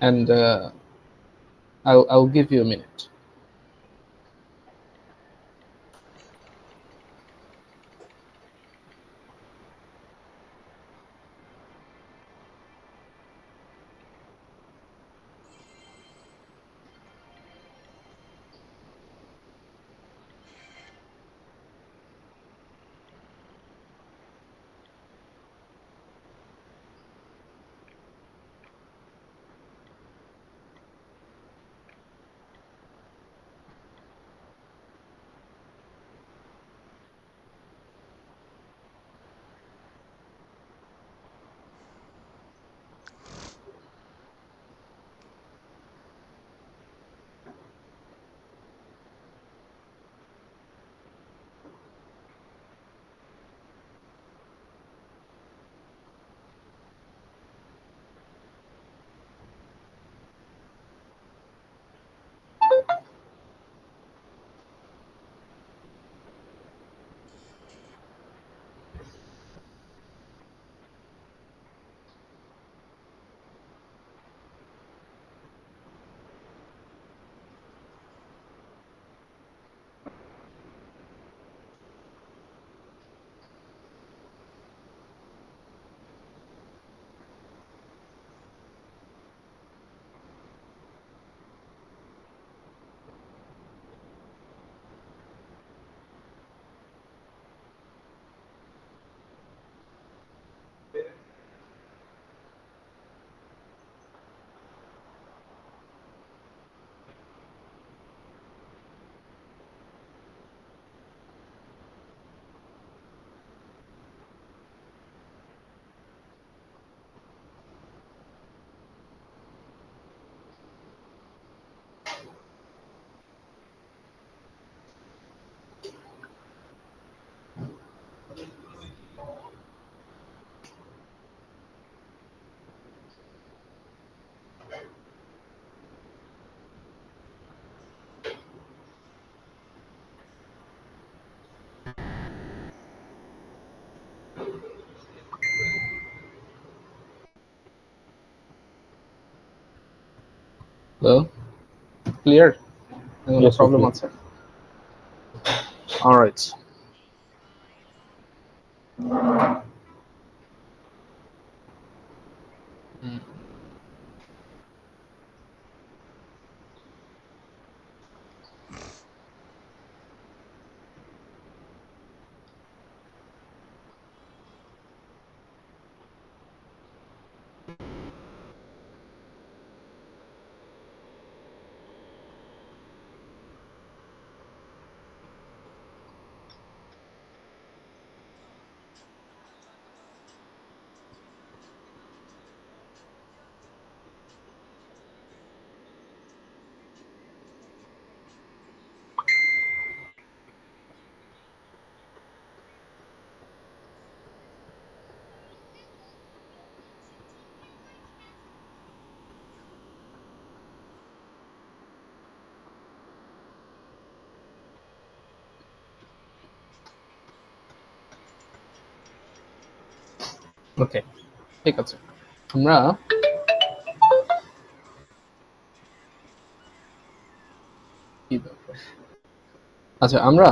And I'll give you a minute. Hello, clear? Yes, sir, problem clear. আছে? অলরাইট। ওকে, ঠিক আছে। আমরা কি ব্যাপার? আচ্ছা, আমরা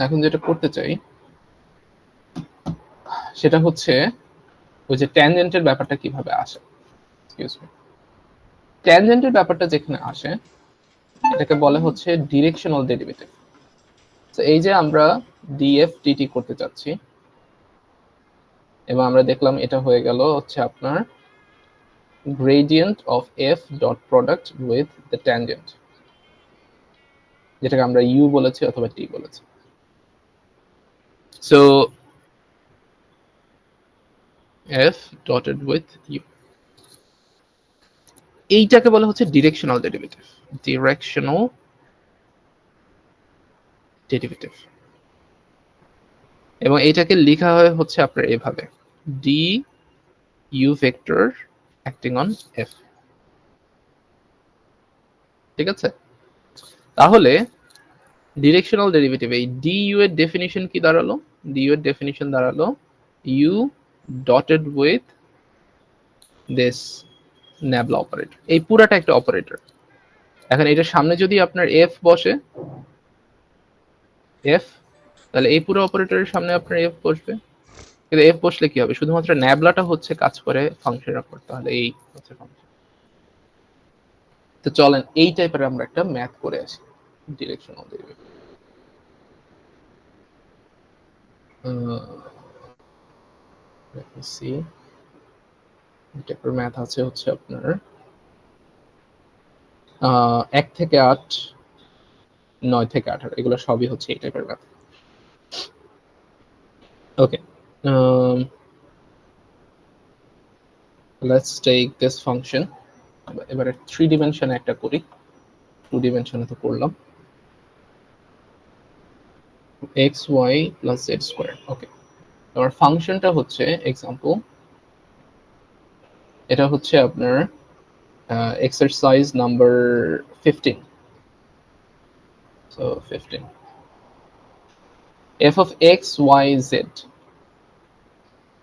এখন যেটা করতে চাই সেটা হচ্ছে ওই যে ট্যানজেন্টের ব্যাপারটা কিভাবে আসে। এক্সকিউজ মি, ট্যানজেন্টের ব্যাপারটা যেখানে আসে এটাকে বলে হচ্ছে ডিরেকশনাল ডেরিভেটিভ। তো এই যে আমরা ডিএফ ডিটি করতে চাচ্ছি এবং আমরা দেখলাম এটা হয়ে গেল হচ্ছে আপনার gradient of f dot product with the tangent, যেটাকে আমরা u বলেছি অথবা t বলেছি। So f dotted with u, এইটাকে বলা হচ্ছে ডিরেকশনাল ডেরিভেটিভ। ডিরেকশনাল ডেরিভেটিভ, এবং এইটাকে লেখা হয় হচ্ছে আপনার এভাবে D U vector acting on F. ঠিক আছে, তাহলে ডিরেকশনাল ডেরিভেটিভ এই ডি ইউ এর ডেফিনিশন কি দাঁড়ালো? ডি ইউ এর ডেফিনিশন দাঁড়ালো U dotted with this nabla operator. এই পুরাটা একটা অপারেটর। এখন এটার সামনে যদি আপনার এফ বসে, এফ, তাহলে এই পুরো অপারেটরের সামনে আপনার এফ বসবে। কিন্তু এফ বসলে কি হবে? শুধুমাত্র ন্যাবলাটা হচ্ছে কাজ করে ফাংশনের উপর, তাহলে এই হচ্ছে ফাংশন। তো চলেন এই টাইপের আমরা একটা ম্যাথ করে আসি directional derivative. let me see, টাইপের ম্যাথ আছে হচ্ছে আপনার 1 থেকে 8, 9 থেকে 18, এগুলো সবই হচ্ছে এই টাইপের math. Okay, let's take this function। এবারে 3 ডিমেনশনে একটা করি, 2 ডিমেনশনে তো করলাম। x y plus z square। ওকে, আমার ফাংশনটা হচ্ছে এক্সাম্পল, এটা হচ্ছে আপনার exercise number 15। So 15, f of x y z,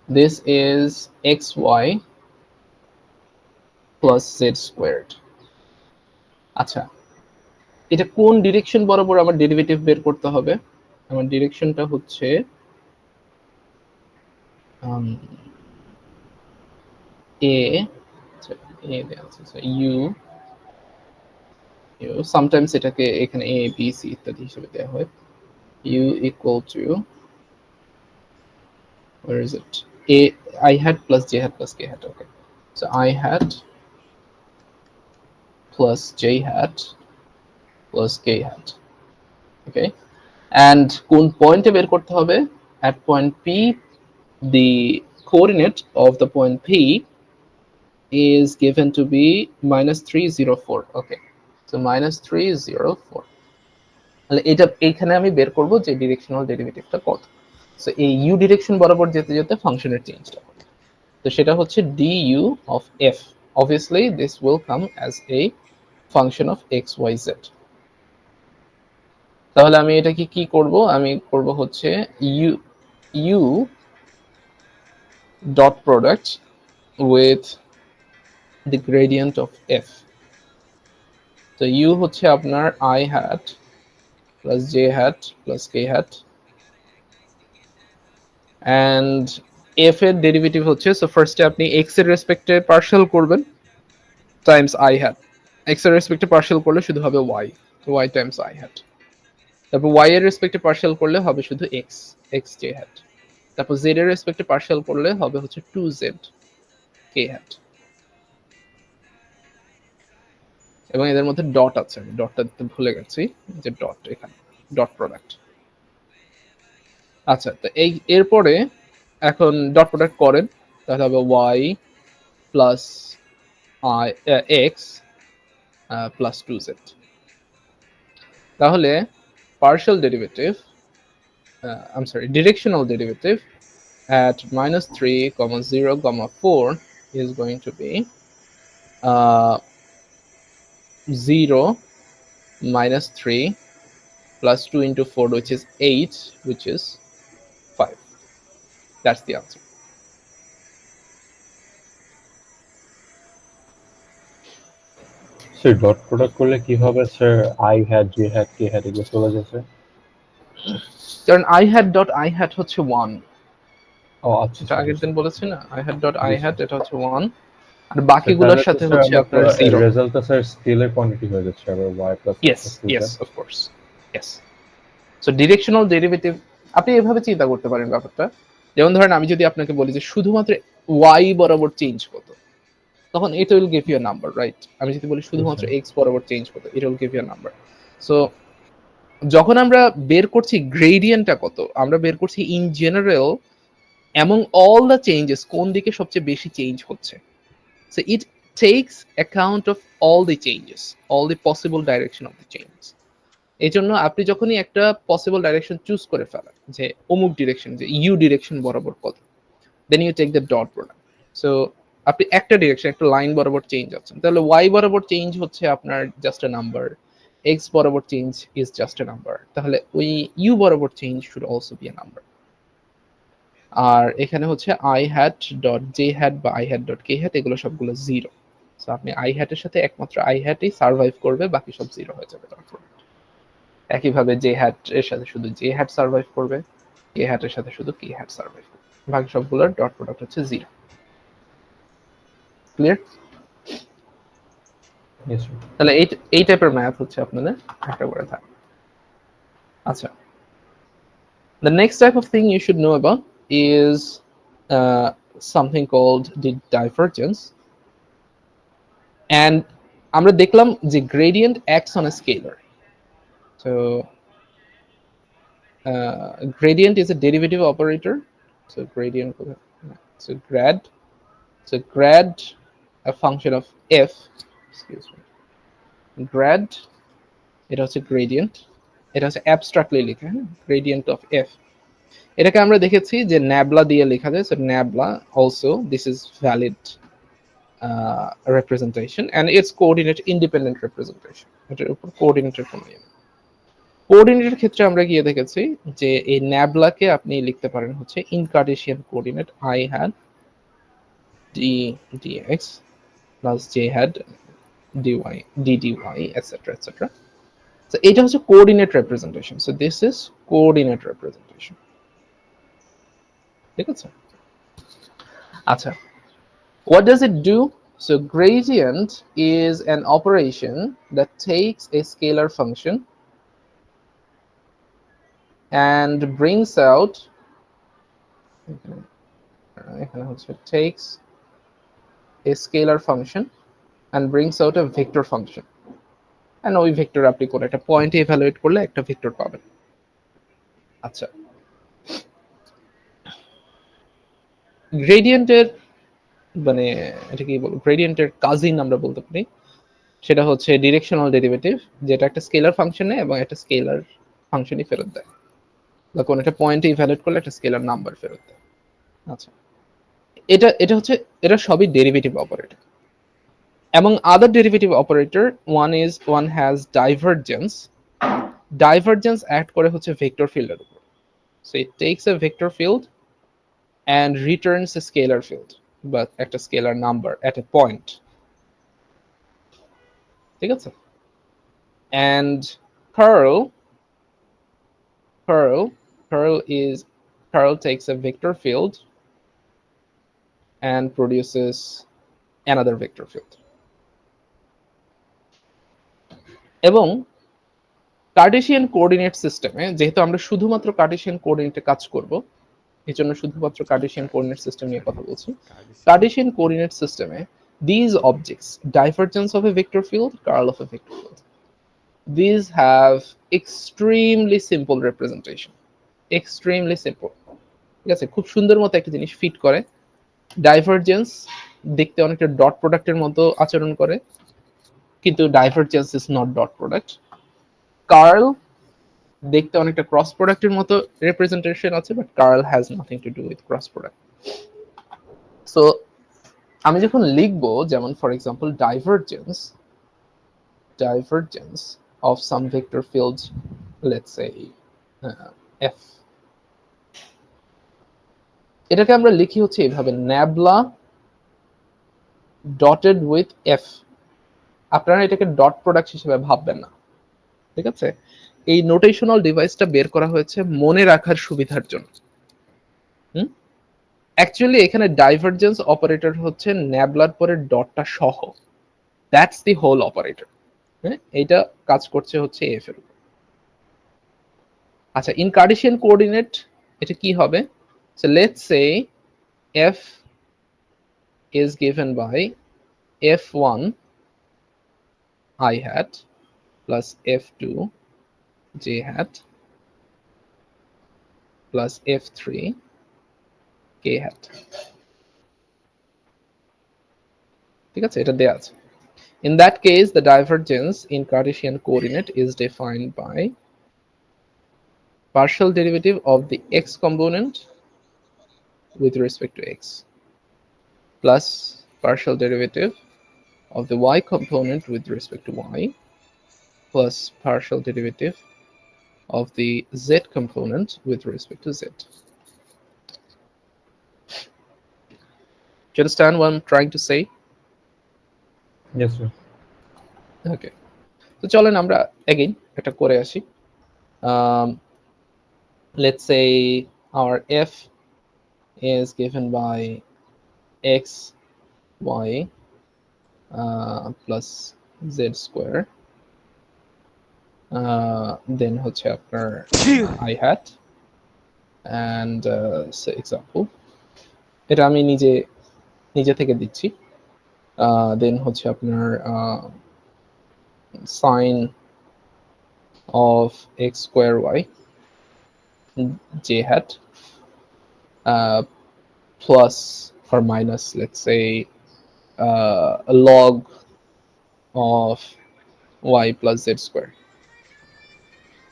this is xy plus z squared। আচ্ছা, এটা কোন ডিরেকশন বরাবর আমার ডেরিভেটিভ বের করতে হবে? আমার ডিরেকশনটা হচ্ছে a, a দেওয়া আছে u, sometimes এটাকে এখানে a b c ইত্যাদি হিসেবে দেওয়া হয়। u equal to, where is it, a I hat plus j hat plus k hat। okay, so I hat plus j hat plus k hat। okay, and কোন পয়েন্টে বের করতে হবে? at point p, the coordinate of the point p is given to be -304। okay, so -304, তাহলে এটা এইখানে আমি বের করব যে ডিরেকশনাল ডেরিভেটিভটা কত। সো এই ইউ ডিরেকশন বরাবর যেতে যেতে ফাংশনের চেঞ্জটা কত, তো সেটা হচ্ছে du of f। obviously this will come as a function of x y z। তাহলে আমি এটাকে কি করব? আমি করব হচ্ছে u dot product with the gradient of f। তো u হচ্ছে আপনার I hat plus j hat plus k hat and f এর ডেরিভেটিভ হচ্ছে, সো ফার্স্টে আপনি x এর রেসপেক্টে পার্শিয়াল করবেন টাইমস I hat, x এর রেসপেক্টে পার্শিয়াল করলে শুধু হবে y, y Times I hat, তারপর y এর রেসপেক্টে পার্শিয়াল করলে হবে শুধু x, x j hat, তারপর z এর রেসপেক্টে পার্শিয়াল করলে হবে হচ্ছে 2z k hat, এবং এদের মধ্যে ডট আছে, আমি ডটটা দিতে ভুলে গেছি, যে ডট এখানে ডট প্রোডাক্ট। আচ্ছা, তো এই এরপরে এখন ডট প্রোডাক্ট করেন, তাহলে হবে y plus i x plus 2z। তাহলে partial derivative, I'm sorry, directional derivative at -3, 0, 4 is going to be 0 minus 3 plus 2 into 4, which is 8, which is 5. That's the answer. Sir dot product করলে কি হবে sir? I had, j had, k had এগুলো চলে যাচ্ছে। কারণ I had dot I had হচ্ছে 1, ও আচ্ছা এটা আগের দিন বলেছি না, I had dot I G, had sir. এটা হচ্ছে 1, আর বাকিগুলোর সাথে হচ্ছে আপনার 0। রেজাল্টটা স্যার স্কেলার কোয়ান্টিটি হয়ে যাচ্ছে আবার y plus Yes, yes, of course, yes. So directional derivative আপনি এভাবে চিন্তা করতে পারেন ব্যাপারটা, যেমন ধরেন আমি যদি আপনাকে বলি যে শুধুমাত্র y বরাবর চেঞ্জ কত, তখন it will give you a number, right? আমি যদি বলি শুধুমাত্র x বরাবর চেঞ্জ কত, it will give you a number. So যখন আমরা বের করছি গ্রেডিয়েন্টটা কত, আমরা বের করছি in general among all the changes কোন দিকে সবচেয়ে বেশি চেঞ্জ হচ্ছে। So it takes account of all the changes, all the possible direction of the changes. এই জন্য আপনি যখনই একটা পসিবল ডাইরেকশন চুজ করে ফেলেন যে অমুক ডিরেকশন, যে ইউ ডিরেকশন বরাবর কত, then you take the dot product. So আপনি একটা ডিরেকশন, একটা লাইন বরাবর চেঞ্জ হচ্ছেন, তাহলে ওয়াই বরাবর চেঞ্জ হচ্ছে আপনার জাস্ট এ নাম্বার, এক্স বরাবর change is just a number, তাহলে ওই ইউ বরাবর change should also be a number. আর এখানে হচ্ছে I hat dot J hat বা I hat dot K hat, এগুলো সবগুলো জিরো। সো আপনি আই হ্যাটের সাথে একমাত্র আই হ্যাটই সার্ভাইভ করবে, বাকি সব জিরো হয়ে যাবে ডট প্রোডাক্ট। একইভাবে জে হ্যাট এর সাথে শুধু জে হ্যাট সার্ভাইভ করবে, কে হ্যাটের সাথে শুধু কে হ্যাট সার্ভাইভ করবে, বাকি সবগুলোর ডট প্রোডাক্ট হচ্ছে জিরো। ক্লিয়ার? তাহলে এই টাইপের ম্যাথ হচ্ছে আপনাদের একটা করে থাকে। আচ্ছা, the next type of thing you should know about is something called the divergence, and আমরা দেখলাম যে gradient acts on a scalar. So gradient is a derivative operator. So gradient, so grad a function of f, excuse me, grad এটা হচ্ছে gradient, এটা হচ্ছে abstractly লেখা, gradient of f। এটাকে আমরা দেখেছি যে ন্যাবলা দিয়ে লেখা যায়, so nabla also this is valid representation and it's coordinate independent representation, এটার উপর কোঅর্ডিনেটের কোনো ইয়ে নেই। কোঅর্ডিনেটের ক্ষেত্রে আমরা গিয়ে দেখেছি যে এই ন্যাবলাকে আপনি লিখতে পারেন হচ্ছে in Cartesian coordinate I had d dx plus j had dy d dy etc etc. So এটা হচ্ছে coordinate representation, so this is coordinate representation, ঠিক আছে? আচ্ছা, what does it do? So gradient is an operation that takes a scalar function and brings out takes a scalar function and brings out a vector function, and ওই vector আপনি কোন একটা পয়েন্টে evaluate করলে একটা ভেক্টর পাবেন। আচ্ছা, গ্রেডিয়েন্টের মানে এটা কি বলবো, গ্রেডিয়েন্টের কাজিন আমরা বলতে পারি, সেটা হচ্ছে ডিরেকশনাল ডেরিভেটিভ, যেটা একটা স্কেলার ফাংশন নেয় এবং একটা স্কেলার ফাংশনই ফেরত দেয়, বা কোন একটা পয়েন্টে ইভালুয়েট করলে একটা স্কেলার নাম্বার ফেরত দেয়। আচ্ছা, এটা হচ্ছে, এটা সবই derivative operator. Among other derivative operator, one has divergence. Divergence act করে হচ্ছে vector field এর উপর, so it takes a vector field and returns a scalar field, but একটা scalar number at a point, ঠিক আছে? and curl takes a vector field and produces another vector field. এবং Cartesian coordinate সিস্টেমে যেহেতু আমরা শুধুমাত্র কার্টেসিয়ান কোঅর্ডিনেটে কাজ করব, এই জন্য শুধুমাত্র কার্টেসিয়ান কোঅর্ডিনেট সিস্টেম নিয়ে কথা বলছি। কার্টেসিয়ান কোঅর্ডিনেট সিস্টেমে these objects, divergence of a vector field, curl of a vector field, these have extremely simple representation, extremely simple, ঠিক আছে? খুব সুন্দর মতো একটা জিনিস ফিট করে। ডাইভারজেন্স দেখতে অনেকটা ডট প্রোডাক্টের মতো আচরণ করে, কিন্তু divergence is not dot product. Curl দেখতে অনেকটা ক্রস প্রোডাক্টের মতো রিপ্রেজেন্টেশন আছে, but curl has nothing to do with cross product. So আমি যখন লিখবো, যেমন for example divergence of some vector field, let's say f, এটাকে আমরা লিখি হচ্ছে এইভাবে, ন্যাবলা ডটেড উইথ এফ। আপনারা এটাকে ডট প্রোডাক্ট হিসেবে ভাববেন না, ঠিক আছে? এই নোটেশনাল ডিভাইসটা বের করা হয়েছে মনে রাখার সুবিধার জন্য। অ্যাকচুয়ালি এখানে ডাইভারজেন্স অপারেটর হচ্ছে ন্যাবলার পরে ডটটা সহ, দ্যাটস দি হোল অপারেটর। হ্যাঁ, এইটা কাজ করছে হচ্ছে এফ এর উপর। আচ্ছা, ইন কার্টেসিয়ান কোঅর্ডিনেট এটা কি হবে? So let's say f is given by f1 I hat plus f2 j hat plus f3 k hat, ঠিক আছে? এটা দেয়া আছে। In that case, the divergence in Cartesian coordinate is defined by partial derivative of the x component with respect to x plus partial derivative of the y component with respect to y plus partial derivative of the z component with respect to z. Do you understand what I'm trying to say? Yes, sir. Okay. So চলেন আমরা again এটা করে আসি। Let's say our f is given by x y plus z square, then হচ্ছে আপনার I hat, and say example, এটা আমি নিজে থেকে দিচ্ছি। দেন হচ্ছে আপনার sin of x square y j hat plus or minus, let's say a log of y plus z square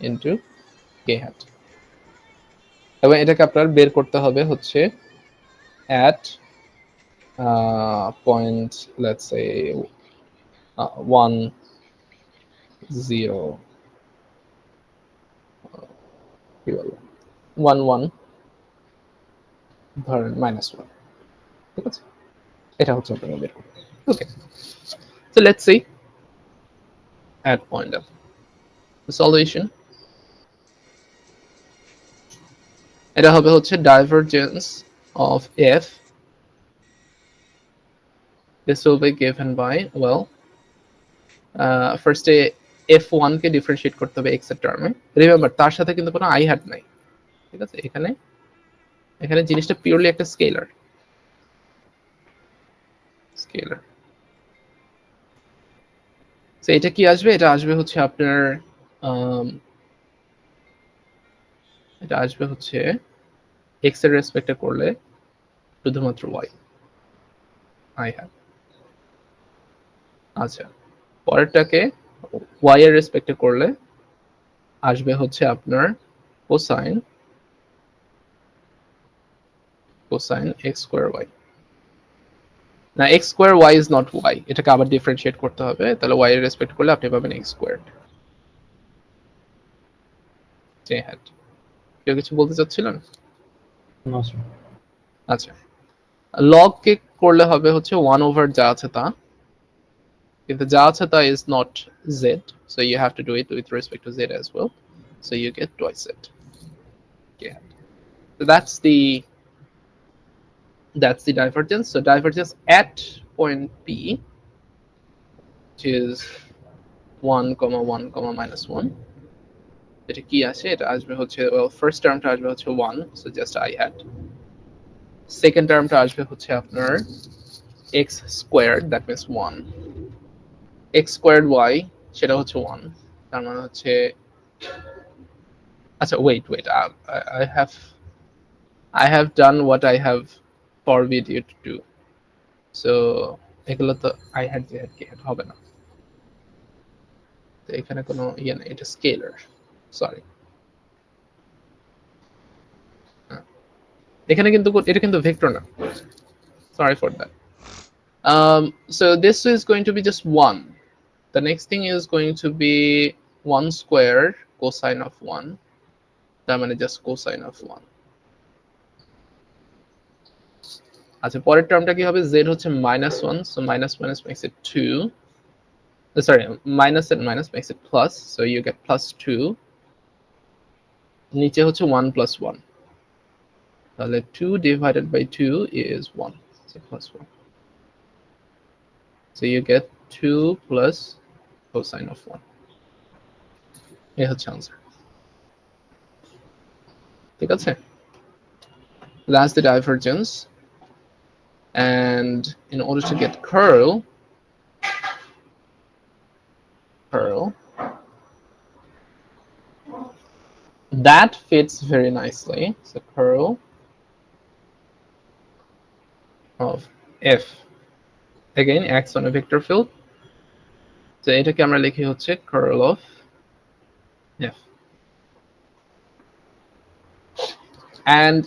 into k hat, এবং এটাকে আপনার বের করতে হবে হচ্ছে at point, let's say 1 0 কি বলবো 1 1 ধরেন -1, ঠিক আছে? এটা হচ্ছে আপনাকে বের করতে। Okay, so let's see at point of the solution, এটা হবে হচ্ছে divergence of f. This will be given by, well, first f1 K differentiate করতে হবে x এর টার্মে। রিমেম্বার তার সাথে কিন্তু কোনো i hat নাই, ঠিক আছে? এখানে জিনিসটা পিওরলি একটা স্কেলার। সো এটা কি আসবে? এটা আসবে হচ্ছে আপনার এটা আসবে হচ্ছে x এর রেসপেক্টে করলে শুধুমাত্র y I hat। আচ্ছা, পরেরটাকে y এর রেসপেক্টে করলে আসবে হচ্ছে আপনার কোসাইন x square y। না, x square y is not y, এটাকে আবার ডিফারেন্সিয়েট করতে হবে, তাহলে y এর রেসপেক্ট করলে আপনি পাবেন x squared j hat। কেউ কিছু বলতে চাচ্ছিলেন? No, sir. আচ্ছা, লগ কে করলে হবে হচ্ছে 1 ওভার যা আছে তা, কিন্তু যা আছে তা is not z, so you have to do it with respect to z as well, so you get twice z. Yeah, so that's the divergence. So divergence at point P, which is 1, 1, minus 1, এটা কি আসে? এটা আসবে হচ্ছে, well, first টার্মটা আসবে হচ্ছে 1, so just I had. Second টার্মটা আসবে হচ্ছে আপনার x squared, that means 1. x squared y, সেটা হচ্ছে 1, তার মানে হচ্ছে, আচ্ছা wait, I have done what I have forbid you to do, so এগুলো তো I had j had k had হবে না, তো এখানে কোনো ইয়ে নেই, এটা স্কেলার, সরি। এখানে কিন্তু এটা কিন্তু ভেক্টর না, sorry for that. So this is going to be just 1. The next thing is going to be 1 squared cosine of 1, তার মানে just cosine of 1. আচ্ছা, পরের টার্মটা কি হবে? z হচ্ছে -1, so minus minus makes it 2. Sorry, minus and minus makes it plus, so you get +2. নিচে হচ্ছে 1 plus 1, তাহলে 2 divided by 2 is 1, so +1. So you get 2 plus cosine of 1. এই হচ্ছে आंसर, ঠিক আছে? That's the divergence, and in order to get curl, that fits very nicely. So curl of f, again x on a vector field, so এটাকে আমরা লিখি হচ্ছে curl of f, and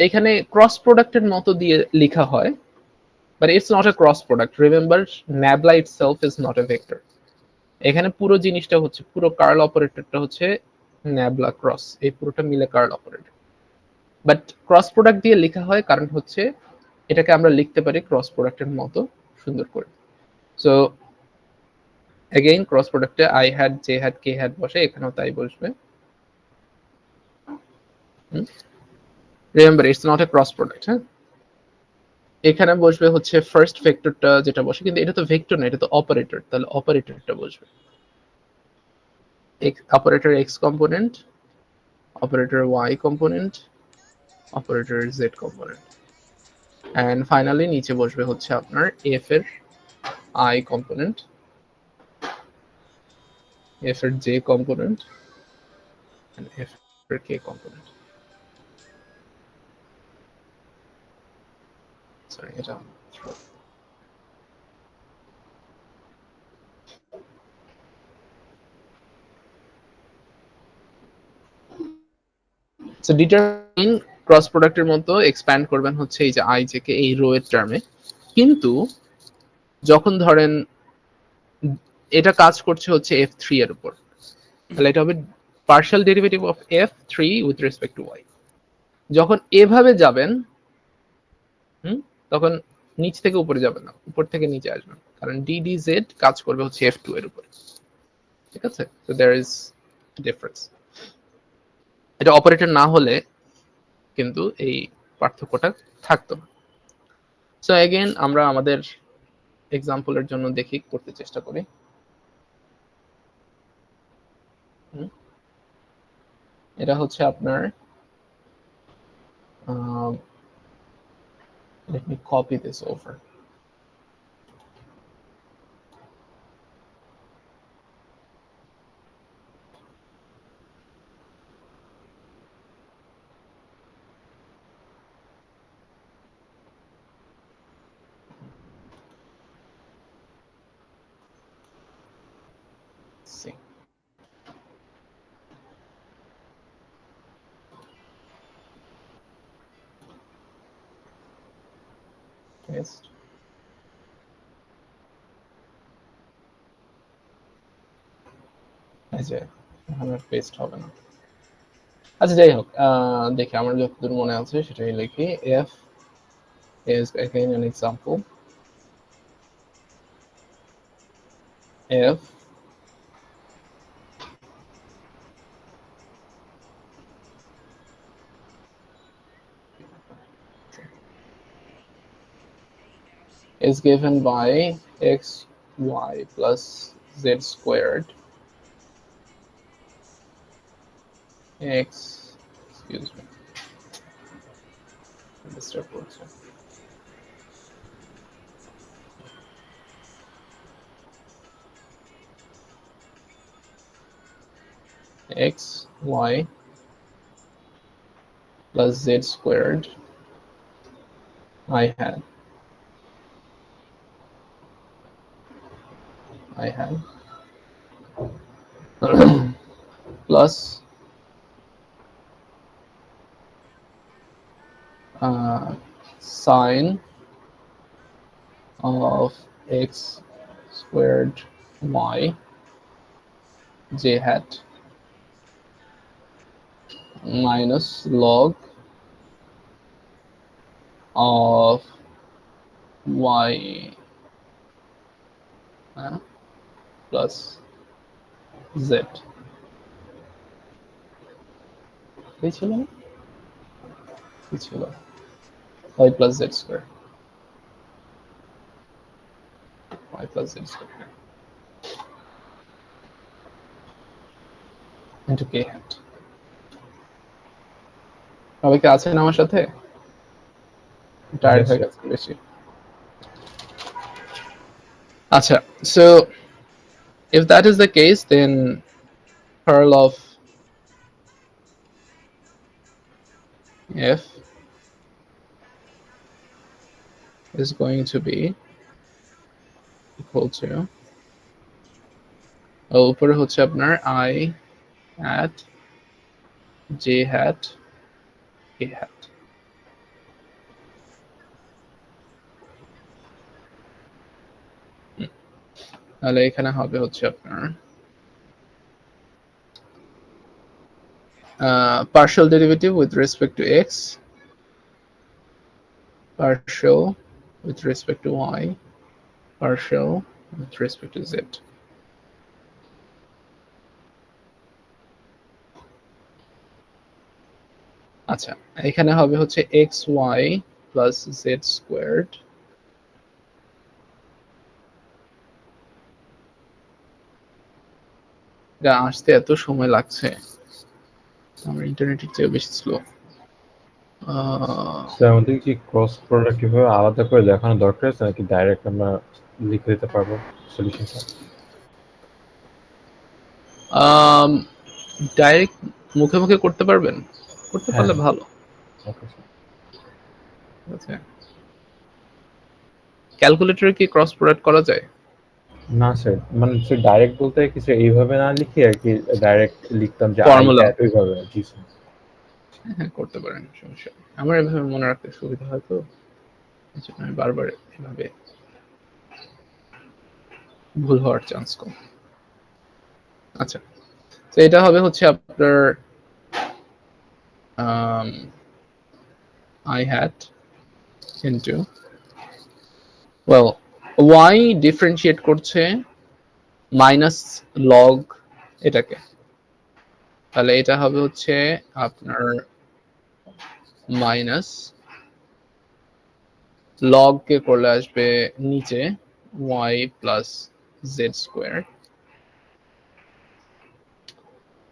এখানে cross প্রোডাক্টের মতো দিয়ে লেখা হয়, but it's not a cross product. Remember, nabla itself is not a vector. এখানে পুরো জিনিসটা হচ্ছে, পুরো কার্ল অপারেটরটা হচ্ছে nabla ক্রস, এই পুরোটা মিলে curl operator, but cross product দিয়ে লেখা হয় কারণ হচ্ছে এটাকে আমরা লিখতে পারি ক্রস প্রোডাক্টের মতো সুন্দর করে। সো এগেইন ক্রস প্রোডাক্টে I had, J had, K had বসে, এখানেও তাই বসবে। Remember, it's not a cross product. হ্যাঁ, এখানে বসবে হচ্ছে ফার্স্ট ভেক্টরটা যেটা বসে, কিন্তু এটা তো ভেক্টর না, এটা তো অপারেটর, তাহলে অপারেটরটা বসবে। Operator X component, operator Y component, operator Z component, and finally নিচে বসবে হচ্ছে আপনার এফ এর আই কম্পোনেন্ট, এফ এর জে কম্পোনেন্ট, এন্ড এফ এর কে কম্পোনেন্ট। সরি, এটা সো ডিটারমিন ক্রস প্রোডাক্টের মতো এক্সপ্যান্ড করবেন হচ্ছে এই যে আই জে কে এই রো এর টার্মে, কিন্তু যখন ধরেন এটা কাজ করছে হচ্ছে f3 এর উপর, তাহলে এটা হবে partial derivative of f3 with respect to y। যখন এভাবে যাবেন তখন নিচ থেকে উপরে যাবেন না, উপর থেকে নিচে আসবেন, কারণ ddz কাজ করবে হচ্ছে f2 এর উপর, ঠিক আছে? So there is difference. এটা অপারেটর না হলে কিন্তু এই পার্থক্যটা থাকতো না। সো अगेन আমরা আমাদের এক্সাম্পলের জন্য দেখি, করতে চেষ্টা করি। এটা হচ্ছে আপনার, let me copy this over. Let's see. Paste. এই যে এখানে পেস্ট হবে না। আচ্ছা যাই হোক, দেখি আমার যতদূর মনে আছে সেটাই লিখি। f is again an example. if is given by x y plus z squared x, excuse me, disturb করছে, x y plus z squared I had plus sine of x squared y j hat minus log of y plus z এই ছিল না? কি ছিল y plus z square y plus z square into k hat সবাই কি আছেন আমার সাথে? টায়ার্ড Yes, হয়ে sir. গেছে বেশি। আচ্ছা, so if that is the case, then curl of f is going to be equal to উপরে হচ্ছে আপনার I hat j hat k hat, তাহলে এখানে হবে হচ্ছে আপনার partial derivative with respect to x, partial with respect to y, partial with respect to z. আচ্ছা, এখানে হবে হচ্ছে xy plus z squared এটা আসতে এত সময় লাগছে, আমার ইন্টারনেটের চেয়ে বেশি স্লো। স্যার আমাদের কি ক্রস প্রোডাক্ট কিভাবে আলাদা করে দেখানো দরকার আছে নাকি ডাইরেক্ট আমরা লিখে দিতে পারবো সলিউশনটা? ডাইরেক্ট মুখে মুখে করতে পারবেন, করতে পারলে হ্যাঁ। ভালো। Okay sir. ঠিক আছে, ক্যালকুলেটরে কি ক্রস প্রোডাক্ট করা যায়? না স্যার, মানে স্যার ডাইরেক্ট বলতে কিছু এইভাবে না লিখে আর কি ডাইরেক্ট লিখতাম যে Formula। ওইভাবে। জি স্যার। হ্যাঁ করতে পারেন, সমস্যা নেই। আমার এভাবে মনে রাখতে সুবিধা হয় তো, এই জন্য আমি বারবার এভাবে ভুল হওয়ার চান্স কম। আচ্ছা, তো এটা হবে হচ্ছে আপনার I hat into, well, y differentiate করছে মাইনাস লগ এটাকে, তাহলে এটা হবে হচ্ছে আপনার মাইনাস লগ কে করলে আসবে নিচে y প্লাস z স্কোয়ার,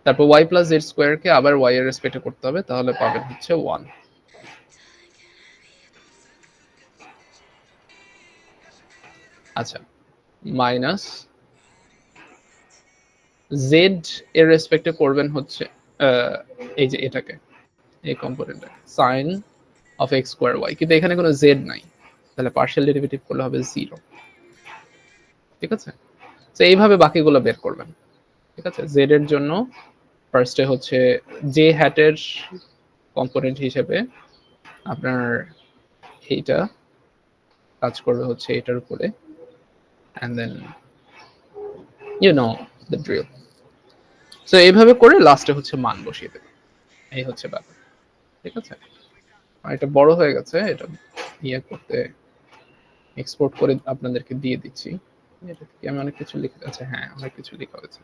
তারপর y প্লাস z স্কোয়ার কে আবার y এর রেসপেক্টে করতে হবে, তাহলে পাবেন হচ্ছে 1। আচ্ছা, মাইনাস z এর রেসপেক্টে করবেন হচ্ছে এই যে এটাকে, এই কম্পোনেন্টটাকে sin of x square y, কিন্তু এখানে কোনো z নাই, তাহলে পার্শিয়াল ডেরিভেটিভ করলে হবে 0। ঠিক আছে, তো এইভাবে বাকিগুলো বের করবেন। ঠিক আছে, z এর জন্য ফার্স্টে হচ্ছে j হ্যাটের কম্পোনেন্ট হিসেবে আপনার এইটা কাজ করবে হচ্ছে এটার উপরে, and then you know the drill। So এইভাবে করে লাস্টে হচ্ছে মান বসিয়ে দেবে, এই হচ্ছে ব্যাপার। ঠিক আছে, আর এটা বড় হয়ে গেছে, এটা ইয়ে করতে এক্সপোর্ট করে আপনাদেরকে দিয়ে দিচ্ছি। এটা কি আমি অনেক কিছু লিখে আছে? হ্যাঁ, অনেক কিছু লেখা হয়েছে।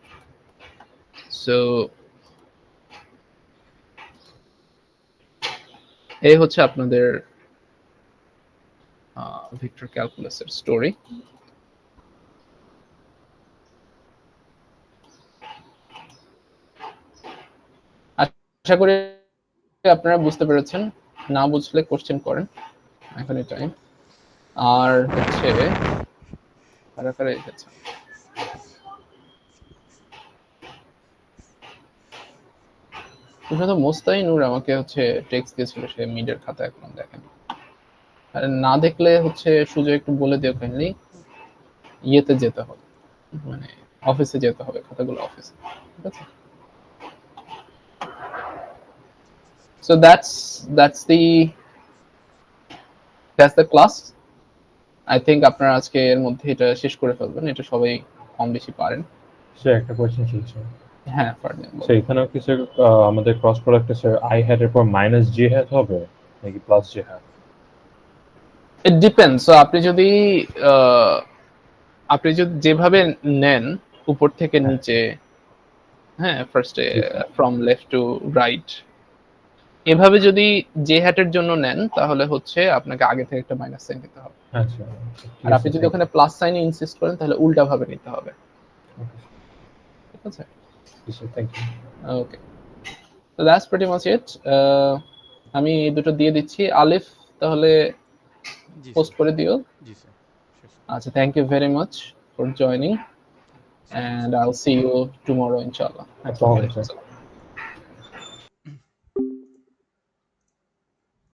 সো এই হচ্ছে আপনাদের ভেক্টর ক্যালকুলাসের স্টোরি। আশা করি আপনারা বুঝতে পেরেছেন। না বুঝলে কোশ্চেন করেন, এখনই টাইম। আর হচ্ছে কারা কারা এসেছে? তো মোস্তাইনুর আমাকে হচ্ছে টেক্সট দিয়েছিল, সে মিডের খাতা এখন দেখেন। আর না দেখলে হচ্ছে সুজয় একটু বলে দিও কাইন্ডলি, ইয়েতে যেতে হবে, মানে অফিসে যেতে হবে, খাতাগুলো অফিসে, ঠিক আছে? So that's the class. I think আপনারা আজকে এর মধ্যে এটা শেষ করে ফেলবেন, এটা সবাই কম বেশি পারেন। সে একটা কোশ্চেন ছিল স্যার। হ্যাঁ পারেন। সো এখানেও কি স্যার আমাদের ক্রস প্রোডাক্টে স্যার আই হ্যাড এর পর মাইনাস জি হ্যাড হবে নাকি plus G had? It depends. So আপনি যদি যেভাবে নেন উপর থেকে নিচে, হ্যাঁ ফার্স্টে ফ্রম লেফট টু রাইট, এভাবে যদি জে হ্যাটের জন্য নেন তাহলে হচ্ছে আপনাকে আগে থেকে একটা মাইনাস সাইন দিতে হবে। আচ্ছা, আর আপনি যদি ওখানে প্লাস সাইনে ইনসিস্ট করেন তাহলে উল্টা ভাবে নিতে হবে, ঠিক আছে? Thank you. ওকে, তো দ্যাটস প্রিটি মাচ ইট। আমি দুটো দিয়ে দিচ্ছি। আলিফ তাহলে পোস্ট করে দিও। জি স্যার। আচ্ছা, thank you very much for joining, and I'll see you tomorrow inshallah. That's all, sir.